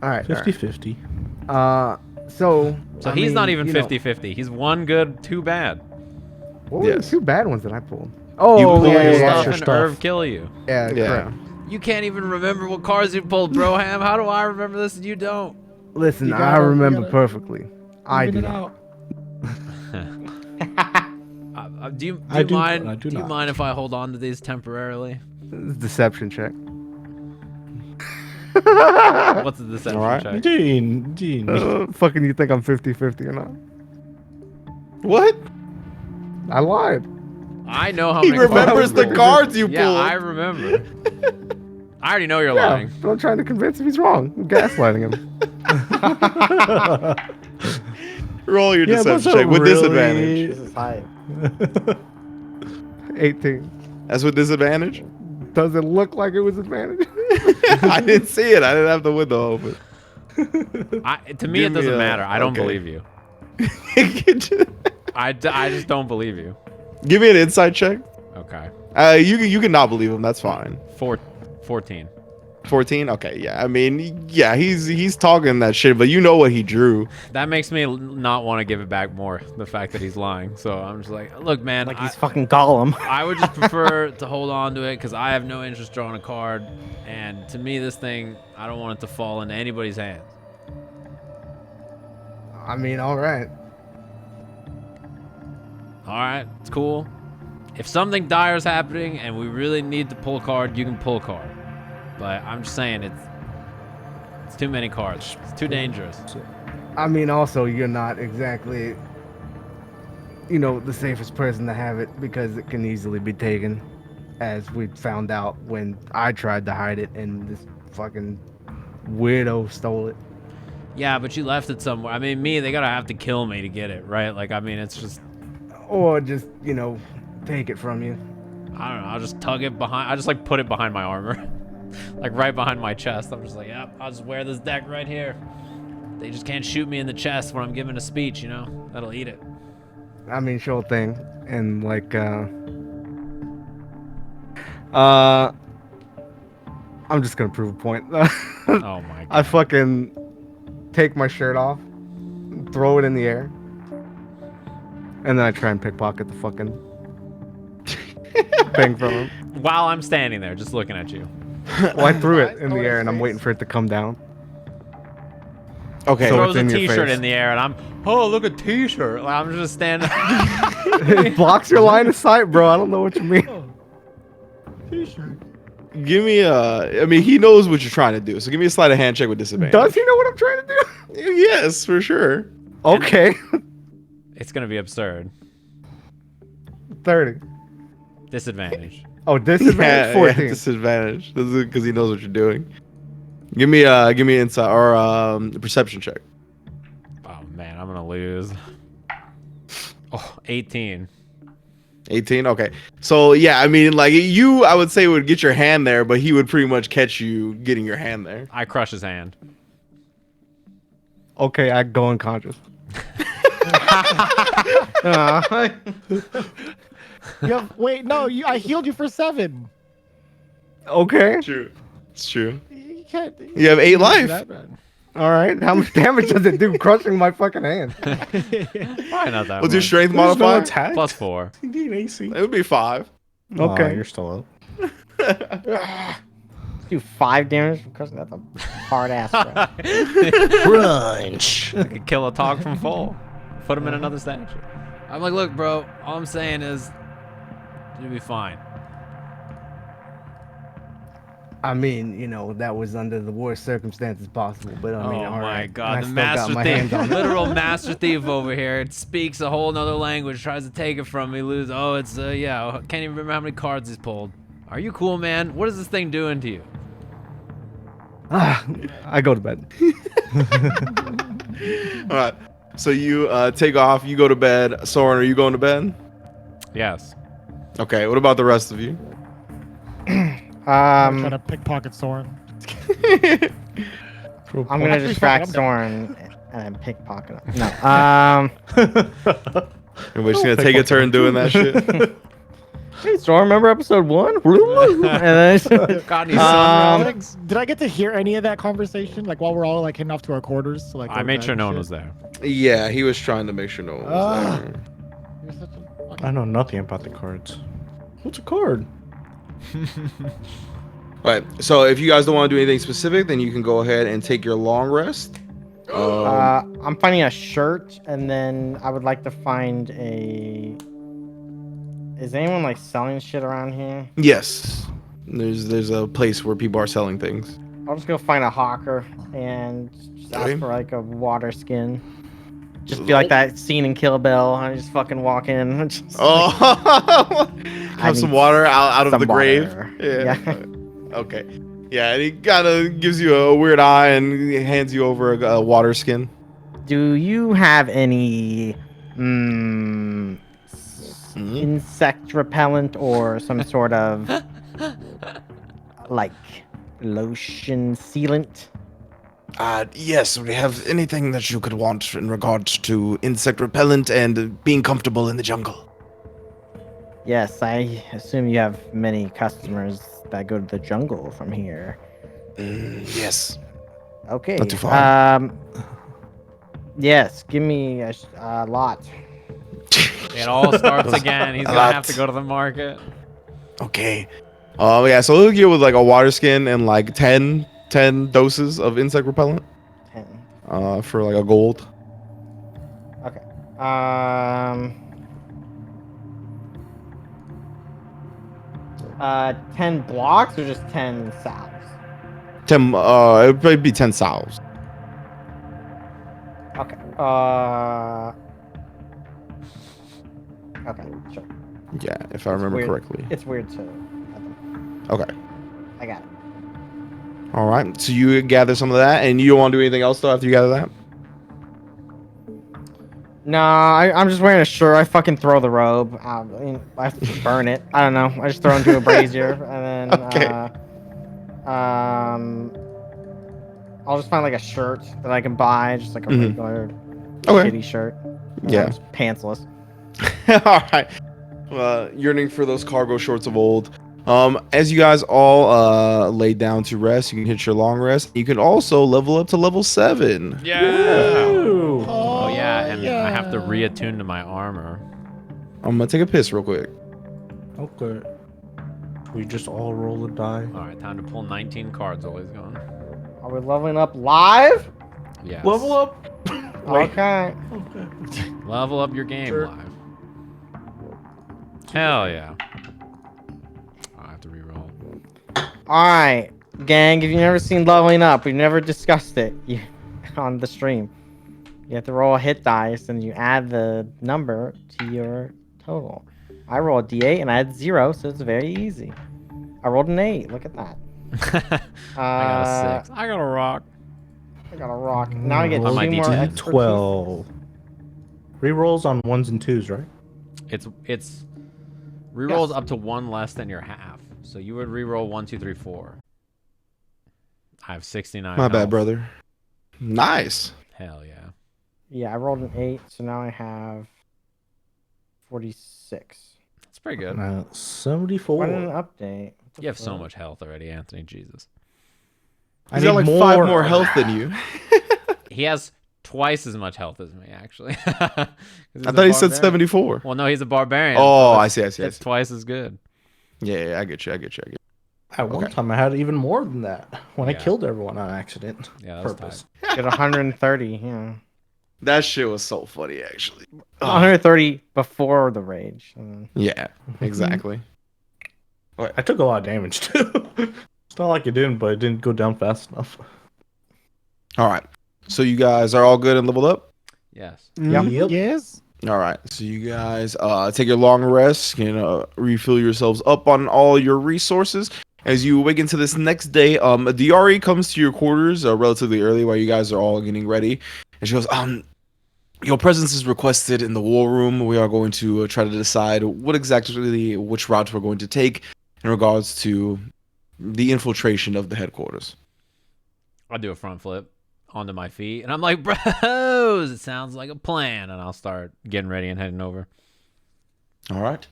All right. 50-50. So So I he's mean, not even you know, 50-50. He's 1 good, 2 bad. What were Yes. the 2 bad ones that I pulled? Oh, You pulled yeah, your yeah, Stuff extra and stuff. Irv kill you. yeah, Yeah. correct. You can't even remember what cards you pulled, Broham. How do I remember this and you don't? Listen, You I gotta- you remember gotta perfectly. I Even do it not. out. Do you I do- mind? I do you not. mind if I hold on to these temporarily? This is deception check. What's the deception Alright. check? Gene. Fucking you think I'm 50-50 or not? What? I lied. I know how He many remembers cards. the cards you Yeah, pulled. I remember. I already know you're Yeah, lying. I'm trying to convince him he's wrong. I'm gaslighting him. Roll your Yeah, deception that's a check with really- disadvantage. This is high. 18. That's with disadvantage. Does it look like it was advantage? I didn't see it. I didn't have the window open. To me, Give it me doesn't a- matter. I don't okay. believe you. I just don't believe you. Give me an insight check. Okay. You can not believe him. That's fine. 14. 14. Okay. Yeah. I mean, yeah. He's talking that shit, but you know what he drew. That makes me not want to give it back more. The fact that he's lying. So I'm just like, look, man. Like he's fucking Gollum. I would just prefer to hold on to it because I have no interest drawing a card. And to me, this thing, I don't want it to fall into anybody's hands. I mean, all right. All right, it's cool. If something dire is happening and we really need to pull a card, you can pull a card. But I'm just saying, it's too many cards. It's too dangerous. I mean, also, you're not exactly, the safest person to have it because it can easily be taken, as we found out when I tried to hide it and this fucking weirdo stole it. Yeah, but you left it somewhere. I mean, they gotta have to kill me to get it, right? Like, I mean, it's just, Or just, take it from you. I don't know. I'll just tug it behind. I just like put it behind my armor, like right behind my chest. I'm just like, yep, I'll just wear this deck right here. They just can't shoot me in the chest when I'm giving a speech, That'll eat it. I mean, sure thing. And I'm just gonna prove a point. Oh my god. I fucking take my shirt off, throw it in the air, and then I try and pickpocket the fucking thing from him. While I'm standing there, just looking at you. Well, I threw it in the air and I'm waiting for it to come down. Okay. So Throws it's a in your t-shirt face. in the air, and look a t-shirt. Like, I'm just standing. It blocks your line of sight, bro. I don't know what you mean. T-shirt. Give me I mean, he knows what you're trying to do, so give me a sleight of hand check with disadvantage. Does he know what I'm trying to do? Yes, for sure. Okay. It's gonna be absurd. 30. Disadvantage. Oh, disadvantage 14. Disadvantage. This is because he knows what you're doing. Give me insight or perception check. Oh man, I'm gonna lose. Oh, 18. 18. Okay. So yeah, I mean, like you, I would say would get your hand there, but he would pretty much catch you getting your hand there. I crush his hand. Okay, I go unconscious. Wait, no, I healed you for 7. Okay. True. It's true. You can't. You have 8 life. That bad. All right. How much damage does it do crushing my fucking hand? Probably not that What's your much. strength There's no modifier? attack. Plus 4. You need AC. It would be 5. Okay. You're still up. Do 5 damage because that's a hard ass. Crunch. I could kill Atoq from full. Put him in another statue. I'm like, look, bro. All I'm saying is, you'll be fine. I mean, you know, that was under the worst circumstances possible, but I mean, Oh all my right. god, I the still got master my thief, hands on it. literal master thief over here. It speaks a whole nother language, tries to take it from me, lose. Oh, it's, yeah, can't even remember how many cards he's pulled. Are you cool, man? What is this thing doing to you? I go to bed. All right. So you take off. You go to bed. Soren, are you going to bed? Yes. Okay. What about the rest of you? I'm trying to pickpocket Soren. I'm gonna Actually, distract fuck it, Soren and then pickpocket him. No. Everybody's gonna take a turn doing that shit. Hey, Soren, remember episode 1? And then God, he's so Did I get to hear any of that conversation? Like while we're all like heading off to our quarters? So, like, I made sure no one was there. Yeah, he was trying to make sure no one was there. You're such a fucking... I know nothing about the cards. What's a card? Right. So if you guys don't want to do anything specific, then you can go ahead and take your long rest. I'm finding a shirt, and then I would like to find a. Is anyone like selling shit around here? Yes. There's a place where people are selling things. I'll just go find a hawker and just Okay. ask for like a water skin. Just be like that scene in Kill Bill. I just fucking walk in. And just, Oh, I have some need water out of some the grave. water. Yeah. Okay. Yeah, and he kind of gives you a weird eye and he hands you over a water skin. Do you have any insect repellent or some sort of like lotion sealant? Yes, we have anything that you could want in regards to insect repellent and being comfortable in the jungle. Yes, I assume you have many customers that go to the jungle from here. Yes. Okay. Not too far. Yes, give me a lot. It all starts again. He's A gonna lot. have to go to the market. Okay. Yeah, so he'll give with like a water skin and like 10 doses of insect repellent 10. for like a gold. Okay. 10 blocks or just 10 salves? 10, it would probably be 10 salves. Okay. Okay, sure. Yeah, if I remember weird. correctly. It's weird to. Okay. I got it. All right. So you gather some of that, and you don't want to do anything else though after you gather that. No, I'm just wearing a shirt. I fucking throw the robe. I mean, I burn it. I don't know. I just throw it into a brazier, and then Okay. I'll just find like a shirt that I can buy, just like a Mhm. regular Okay. shitty shirt. Yeah. Just pantsless. All right. Yearning for those cargo shorts of old. As you guys all lay down to rest, you can hit your long rest. You can also level up to level 7. Yeah. Ooh. Oh yeah, and I have to reattune to my armor. I'm gonna take a piss real quick. Okay. We just all roll a die. All right, time to pull 19 cards while he's gone. Are we leveling up live? Yes. Level up. Wait. Okay. Level up your game Sure. live. Hell yeah. I have to reroll. All right, gang. If you've never seen leveling up, we've never discussed it on the stream. You have to roll a hit dice, and you add the number to your total. I rolled a d8, and I had 0, so it's very easy. I rolled an 8. Look at that. I got a 6. I got a rock. I got a rock. Now I get On my 2 more D10. extra 12. Rerolls on 1s and 2s, right? It's rerolls Yes. up to 1 less than your half. So you would reroll 1, 2, 3, 4. I have 69. My bad, health. brother. Nice. Hell yeah. Yeah, I rolled an 8, so now I have 46. That's pretty good. 74. What an update. What the You have so fuck? much health already, Anthony. Jesus. He's got like 5 more health than you. He has twice as much health as me, actually. I thought he said 74. Well, no, he's a barbarian. Oh, so I see. It's twice as good. Yeah, I get you. At one Okay. time, I had even more than that when I Yeah. killed everyone on accident. Yeah, that's Purpose. Get 130, yeah. That shit was so funny, actually. Oh, 130 before the rage. yeah, exactly. I took a lot of damage too. It's not like it didn't, but it didn't go down fast enough. All right. So you guys are all good and leveled up? Yes. Yep. Yes. All right. So you guys take your long rest, refill yourselves up on all your resources. As you awaken to this next day, Diari comes to your quarters relatively early while you guys are all getting ready. And she goes, your presence is requested in the war room. We are going to try to decide which route we're going to take in regards to the infiltration of the headquarters. I'll do a front flip onto my feet, and I'm like, bros, it sounds like a plan. And I'll start getting ready and heading over. All right.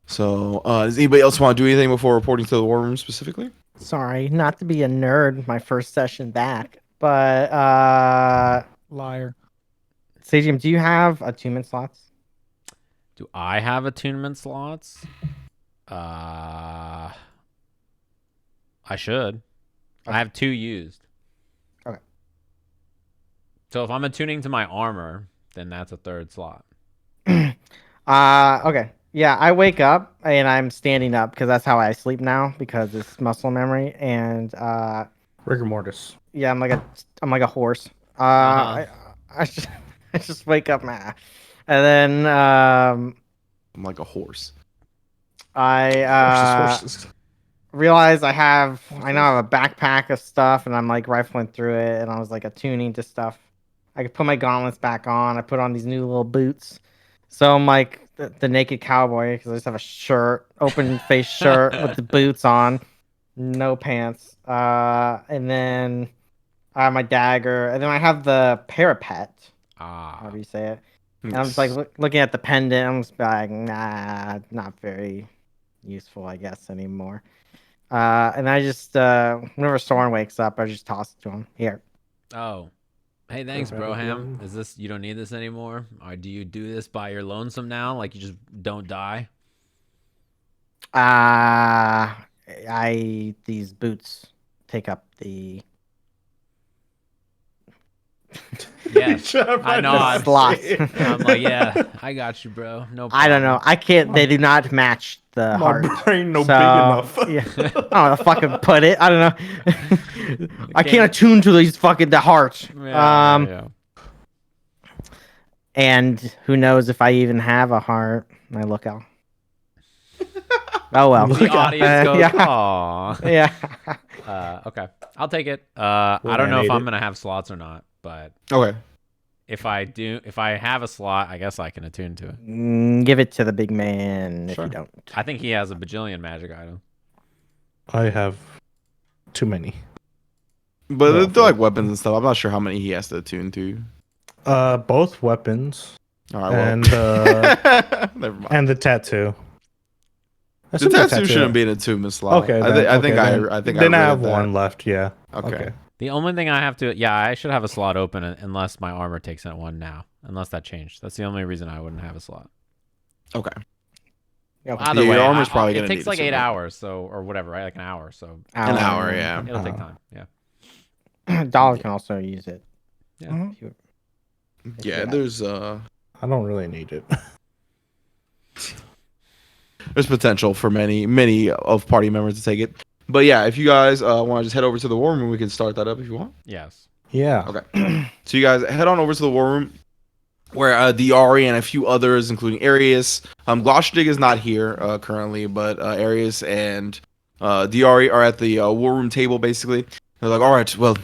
So does anybody else want to do anything before reporting to the war room specifically? Sorry, not to be a nerd, my first session back, but Liar. Sajam, do you have attunement slots? Do I have attunement slots? I should. I have 2 used. Okay. So if I'm attuning to my armor, then that's a 3rd slot. Okay. Yeah, I wake up and I'm standing up because that's how I sleep now because it's muscle memory and Rigor mortis. yeah, I'm like a horse. Uh-huh. I just wake up, man, and then I'm like a horse. Horses. realize I now have a backpack of stuff and I'm like rifling through it and I was like attuning to stuff. I could put my gauntlets back on. I put on these new little boots. So I'm like the naked cowboy because I just have a shirt, open face shirt with the boots on, no pants. And then I have my dagger and then I have the parapet, however you say it. And I'm just like looking at the pendant. I'm just like, nah, not very useful, I guess, anymore. And I just, whenever Soren wakes up, I just toss it to him. Here. Oh. Hey, thanks, Broham. Is this, you don't need this anymore? Or do you do this by your lonesome now? Like you just don't die? These boots take up the Yes. I nod. slot. I'm like, yeah, I got you, bro. No problem. I don't know. I can't, they do not match the My heart. brain no So, big enough. Yeah. I don't know how to fucking put it. I don't know. I can't attune to these fucking the heart. Yeah. And who knows if I even have a heart? I look out. Oh well. The audience goes, yeah. aw. Yeah. Okay. I'll take it. I don't know if animate I'm it. going to have slots or not, but Okay. if I have a slot, I guess I can attune to it. Give it to the big man if Sure. you don't. I think he has a bajillion magic items. I have too many. But Well, they're like weapons and stuff. I'm not sure how many he has to attune to. Both weapons All right, well. and Never mind. and the tattoo. I The assume tattoo shouldn't be an attunement slot. Okay, I think I then I read have that. one left. Yeah. Okay. The only thing I have to, I should have a slot open unless my armor takes in one now. Unless that changed. That's the only reason I wouldn't have a slot. Okay. Either your way, armor's probably gonna it takes need like it 8 soon. hours, or whatever, right? Like an hour, so An hour, yeah. it'll take time. Yeah. Dala can also use it. Yeah. Mhm. If you- Yeah, Yeah. there's I don't really need it. there's potential for many of party members to take it. But yeah, if you guys want to just head over to the war room, we can start that up if you want. Yes. Yeah. Okay. So you guys head on over to the war room where Diari and a few others, including Arius, Gloshdig is not here currently, but Arius and Diari are at the war room table. Basically, they're like, "All right, well,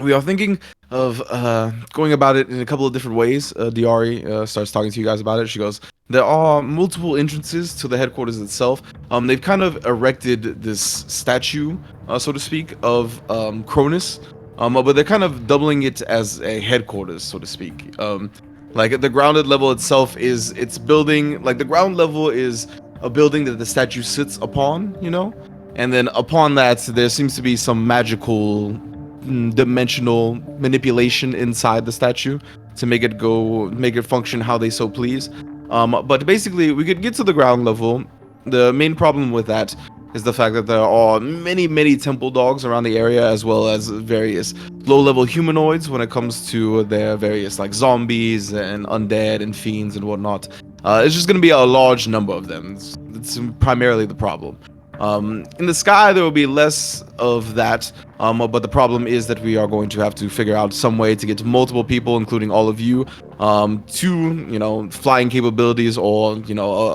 we are thinking of going about it in a couple of different ways." Diari starts talking to you guys about it. She goes, "There are multiple entrances to the headquarters itself. They've kind of erected this statue, so to speak, of Cronus, but they're kind of doubling it as a headquarters, so to speak. Like the grounded level itself is its building. Like the ground level is a building that the statue sits upon, you know, and then upon that there seems to be some magical dimensional manipulation inside the statue to make it function how they so please. But basically, we could get to the ground level. The main problem with that is the fact that there are many temple dogs around the area, as well as various low-level humanoids when it comes to their various like zombies and undead and fiends and whatnot. It's just going to be a large number of them. It's primarily the problem. In the sky, there will be less of that, but the problem is that we are going to have to figure out some way to get to multiple people, including all of you, to, flying capabilities or,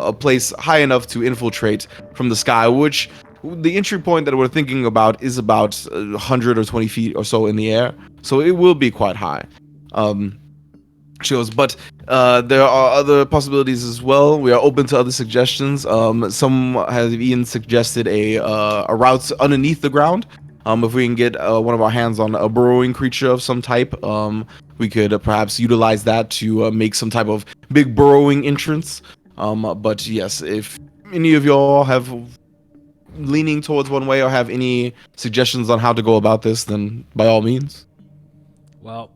a place high enough to infiltrate from the sky, which the entry point that we're thinking about is about 100 or 20 feet or so in the air, so it will be quite high. She goes, but there are other possibilities as well. We are open to other suggestions. Some have even suggested a route underneath the ground. If we can get one of our hands on a burrowing creature of some type, we could perhaps utilize that to make some type of big burrowing entrance. But yes, if any of y'all have leaning towards one way or have any suggestions on how to go about this, then by all means. Well,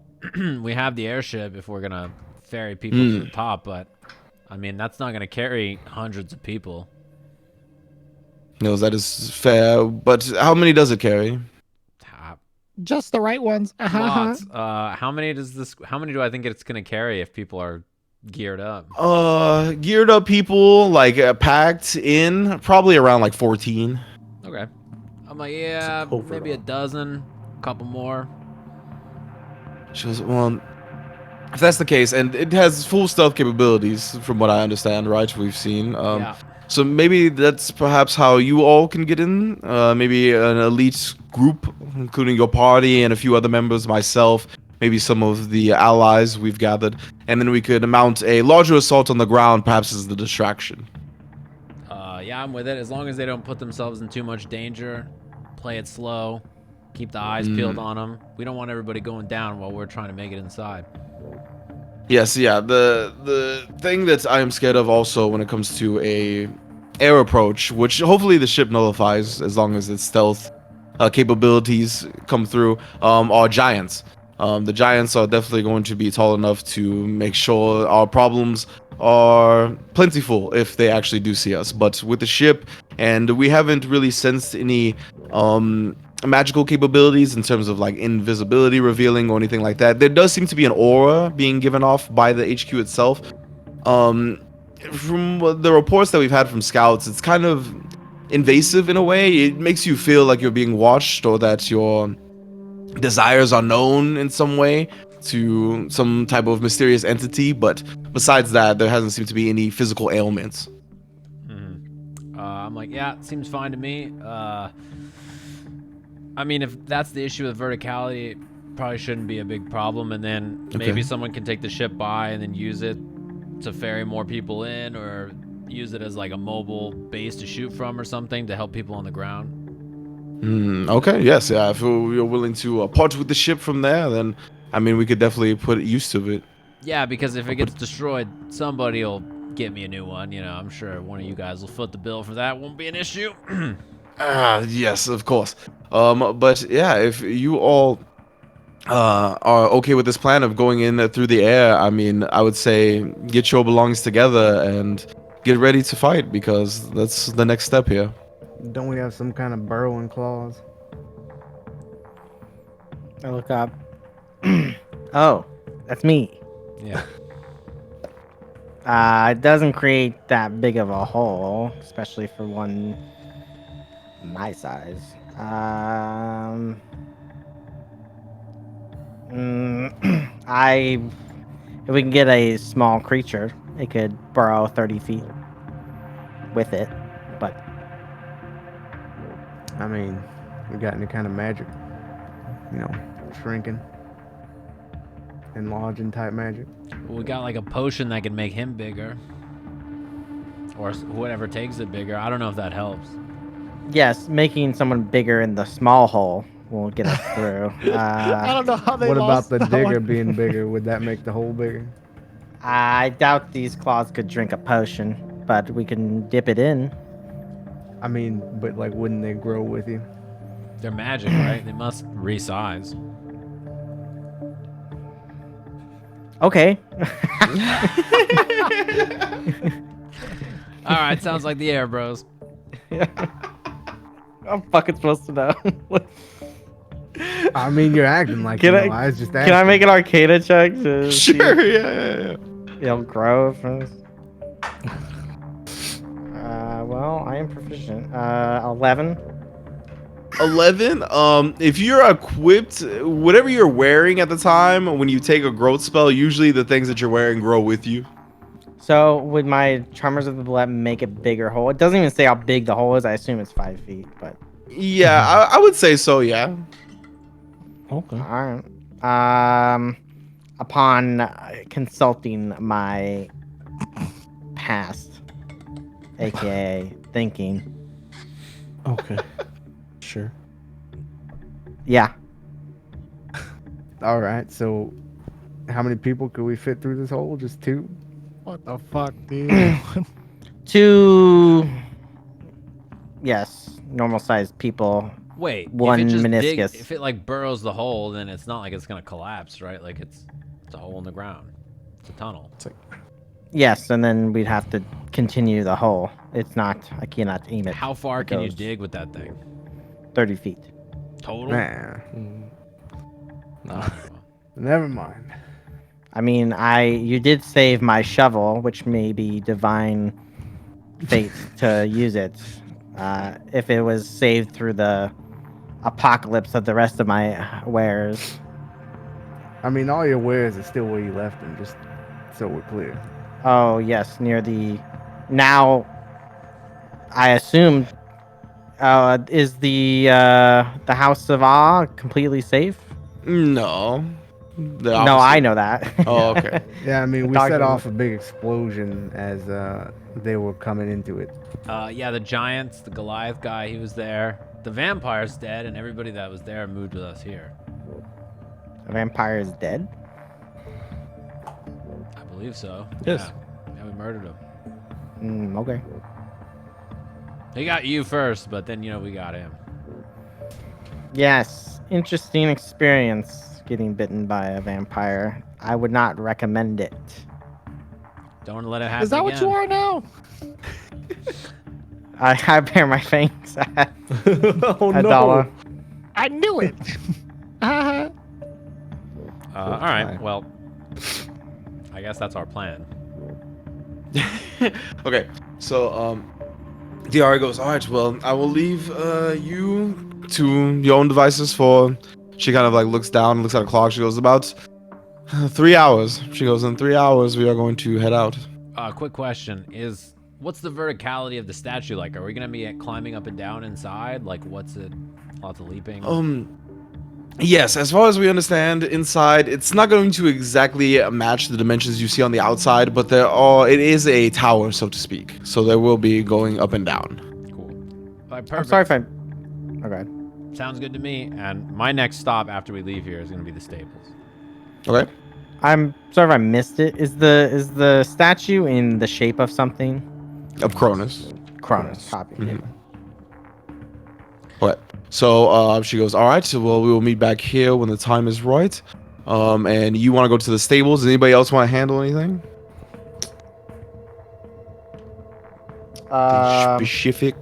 we have the airship if we're gonna ferry people to the top, but I mean that's not gonna carry hundreds of people. No, that is fair. But how many does it carry? Just the right ones. Lots. How many do I think it's gonna carry if people are geared up? Geared up people like packed in probably around like 14. Okay. I'm like, yeah, maybe a dozen, a couple more. She goes, well, if that's the case, and it has full stealth capabilities from what I understand, right? We've seen. Yeah. So maybe that's perhaps how you all can get in. Maybe an elite group, including your party and a few other members, myself, maybe some of the allies we've gathered, and then we could mount a larger assault on the ground, perhaps as the distraction. Yeah, I'm with it. As long as they don't put themselves in too much danger, play it slow, keep the eyes peeled on them. We don't want everybody going down while we're trying to make it inside. Yes, yeah. The thing that I am scared of also when it comes to a air approach, which hopefully the ship nullifies as long as its stealth capabilities come through, are giants. The giants are definitely going to be tall enough to make sure our problems are plentiful if they actually do see us. But with the ship, and we haven't really sensed any magical capabilities in terms of like invisibility revealing or anything like that. There does seem to be an aura being given off by the HQ itself. From the reports that we've had from scouts, it's kind of invasive in a way. It makes you feel like you're being watched or that your desires are known in some way to some type of mysterious entity, but besides that, there hasn't seemed to be any physical ailments. I'm like, yeah, it seems fine to me. I mean, if that's the issue with verticality, it probably shouldn't be a big problem, and then maybe someone can take the ship by and then use it to ferry more people in, or use it as like a mobile base to shoot from or something to help people on the ground. Okay, yes, yeah. If you're willing to part with the ship from there, then I mean, we could definitely put use to it. Yeah, because if it gets destroyed, somebody will get me a new one. I'm sure one of you guys will foot the bill for that. Won't be an issue. Yes, of course. But yeah, if you all are okay with this plan of going in through the air, I mean, I would say get your belongings together and get ready to fight, because that's the next step here. Don't we have some kind of burrowing claws? I look up. Oh, that's me. Yeah. It doesn't create that big of a hole, especially for one my size. I if we can get a small creature, it could burrow 30 feet with it. But I mean, we got any kind of magic? Shrinking, enlarging type magic. Well, we got like a potion that can make him bigger. Or whatever takes it bigger. I don't know if that helps. yes, making someone bigger in the small hole will get us through. I don't know how they What about lost the that digger one. being bigger? Would that make the hole bigger? I doubt these claws could drink a potion, but we can dip it in. I mean, but like, wouldn't they grow with you? They're magic, right? They must resize. Okay. All right, sounds like the air bros. I'm fucking supposed to know. I mean, you're acting like Can you I- know. I was just Can I asking. make an Arcana check to see Sure, if yeah. it'll grow first? Well, I am proficient. 11. 11. If you're equipped, whatever you're wearing at the time, when you take a growth spell, usually the things that you're wearing grow with you. So would my Charmers of the Blood make a bigger hole? It doesn't even say how big the hole is. I assume it's 5 feet, but Yeah, I would say so. Yeah. Okay. all right. Upon consulting my past, aka thinking, Okay. Sure. yeah, All right. So, how many people could we fit through this hole? Just 2? What the fuck, dude? 2, yes, normal sized people. Wait, One if it just meniscus. if it like burrows the hole, then it's not like it's gonna collapse, right? Like it's a hole in the ground. It's a tunnel. Yes, and then we'd have to continue the hole. It's not. I cannot aim it. How far It can you goes dig with that thing? 30 feet. Total? Nah. No. Never mind. I mean, you did save my shovel, which may be divine fate to use it. If it was saved through the apocalypse of the rest of my wares. I mean, all your wares are still where you left them, just so we're clear. Oh yes, near the. Now, I assume. Is the House of Awe completely safe? No. The No, I opposite. know that. Oh, okay. Yeah, I mean, we Dog set doesn't- off a big explosion as they were coming into it. Yeah, the giants, the Goliath guy, he was there. The vampire's dead, and everybody that was there moved with us here. The vampire is dead. I believe so. Yes. Yeah, we murdered him. Okay. He got you first, but then, we got him. Yes, interesting experience getting bitten by a vampire. I would not recommend it. Don't want to let it happen Is that what again. you are now? I bear my fangs at Oh no. Dala. I knew it. All right, Fine. well, I guess that's our plan. Okay. So, Diara goes, all right, well, I will leave you to your own devices for... She kind of like looks down, looks at her clock. She goes, about 3 hours. She goes, in 3 hours, we are going to head out. Quick question is, what's the verticality of the statue like? Are we going to be climbing up and down inside? Like, what's it? Lots of leaping? Yes, as far as we understand, inside, it's not going to exactly match the dimensions you see on the outside, but it is a tower, so to speak. So there will be going up and down. Cool. All right, I'm perfect. sorry if I'm. Okay. Sounds good to me. And my next stop after we leave here is going to be the stables. Okay. I'm sorry if I missed it. Is the statue in the shape of something? Of Cronus. Cronus. Copy. Mhm. What? So she goes, all right, so well, we will meet back here when the time is right. And you want to go to the stables? Does anybody else want to handle anything? Specific?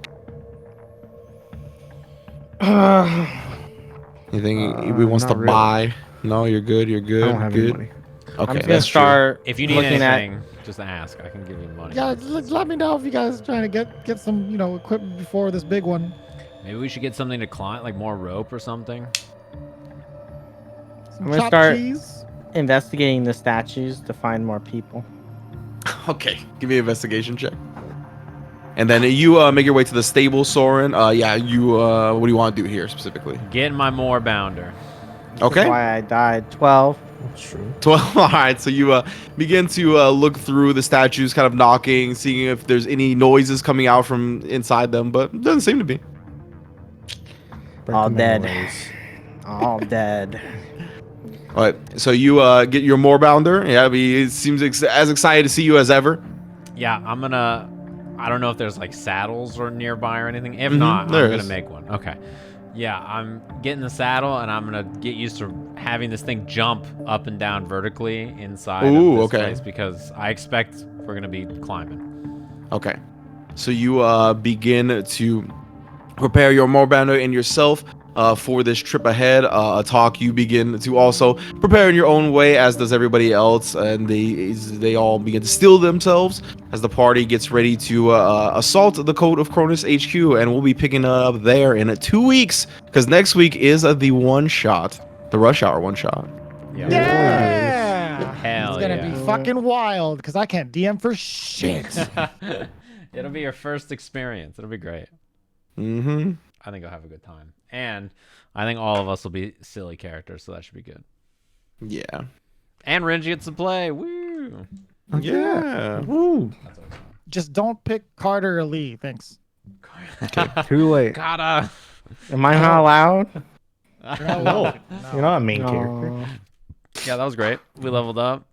Anything anybody wants to not really. buy? No, you're good. You're good. I don't have any good. money. Okay, I'm just gonna that's true. start. If you need looking anything, just ask. I can give you money. Yeah, just let me know if you guys are trying to get some, equipment before this big one. Maybe we should get something to climb, like more rope or something. Some I'm gonna chopped start- cheese. investigating the statues to find more people. Okay, give me an investigation check. And then you make your way to the stable, Soren. Yeah, you. What do you want to do here specifically? Get my more bounder. This Okay. is why I died. 12. That's true. 12. All right, so you begin to look through the statues, kind of knocking, seeing if there's any noises coming out from inside them, but it doesn't seem to be. All dead. Anyways. All dead. All right, so you get your moorbounder. Yeah, he seems as excited to see you as ever. Yeah, I'm gonna. I don't know if there's like saddles or nearby or anything. If Mhm, not, there I'm gonna is. make one. Okay. Yeah, I'm getting the saddle and I'm gonna get used to having this thing jump up and down vertically inside Ooh, of this okay. place because I expect we're gonna be climbing. Okay, so you begin to prepare your moorbounder and yourself for this trip ahead. Atoq, you begin to also prepare in your own way, as does everybody else, and they all begin to steel themselves as the party gets ready to assault the Code of Cronus HQ, and we'll be picking up there in 2 weeks, because next week is the one-shot, the Rush Hour one-shot. Yeah. Hell It's gonna yeah. be fucking wild because I can't DM for shit. It'll be your first experience. It'll be great. Mm-hmm. I think I'll have a good time. And I think all of us will be silly characters, so that should be good. Yeah. And Rynge gets to play. Woo! Yeah. Woo. Just don't pick Carter or Lee. Thanks. Too late. Gotta. Am I not allowed? No, you're not a main character. Oh. Yeah, that was great. We leveled up.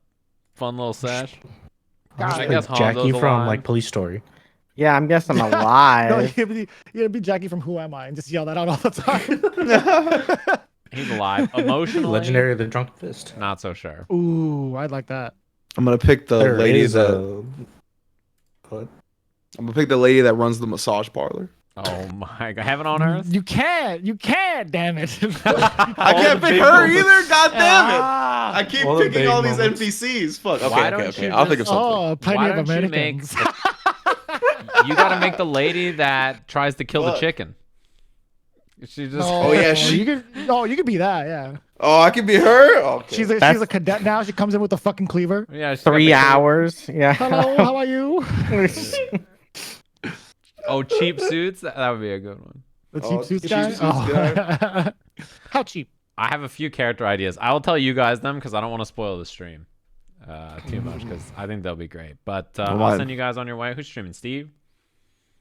Fun little sesh. I Like guess Jackie Honzo's from alive. like Police Story. Yeah, I'm guessing I'm No, alive. you're gonna be Jackie from Who Am I and just yell that out all the time. He's alive. Emotionally, Legendary of the Drunken Fist. not so sure. Ooh, I'd like that. I'm gonna pick the There lady is that a. What? I'm gonna pick the lady that runs the massage parlor. Oh my god. Heaven on earth? You can't, damn it. I can't the pick big her moments. either. God damn it! Ah. I keep All the picking big all these moments. NPCs. Fuck. Okay, Why okay, don't okay. you I'll think of just- something. Oh, plenty Why of don't you make- Americans. You gotta make the lady that tries to kill the Fuck. chicken. She just. Oh, yeah, she- you could be that, yeah. Oh, I can be her. Okay. She's That's- a cadet now. She comes in with a fucking cleaver. Yeah, she's got 3 the- hours. Yeah. Hello, how are you? Oh, cheap suits? That would be a good one. The Oh, cheap suits cheap guy. suits Oh. How cheap? I have a few character ideas. I will tell you guys them because I don't want to spoil the stream too much because I think they'll be great. But I'll Why? send you guys on your way. Who's streaming? Steve?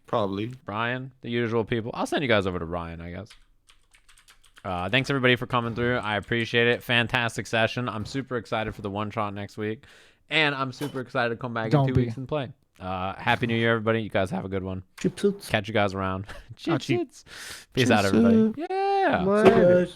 Probably. Brian? The usual people? I'll send you guys over to Brian, I guess. Thanks everybody for coming through. I appreciate it. Fantastic session. I'm super excited for the one shot next week. And I'm super excited to come back Don't in 2 be. weeks and play. Happy New Year, everybody. You guys have a good one. Chip suits. Catch you guys around. How cheap. Peace out, everybody. Yeah. What? See you guys.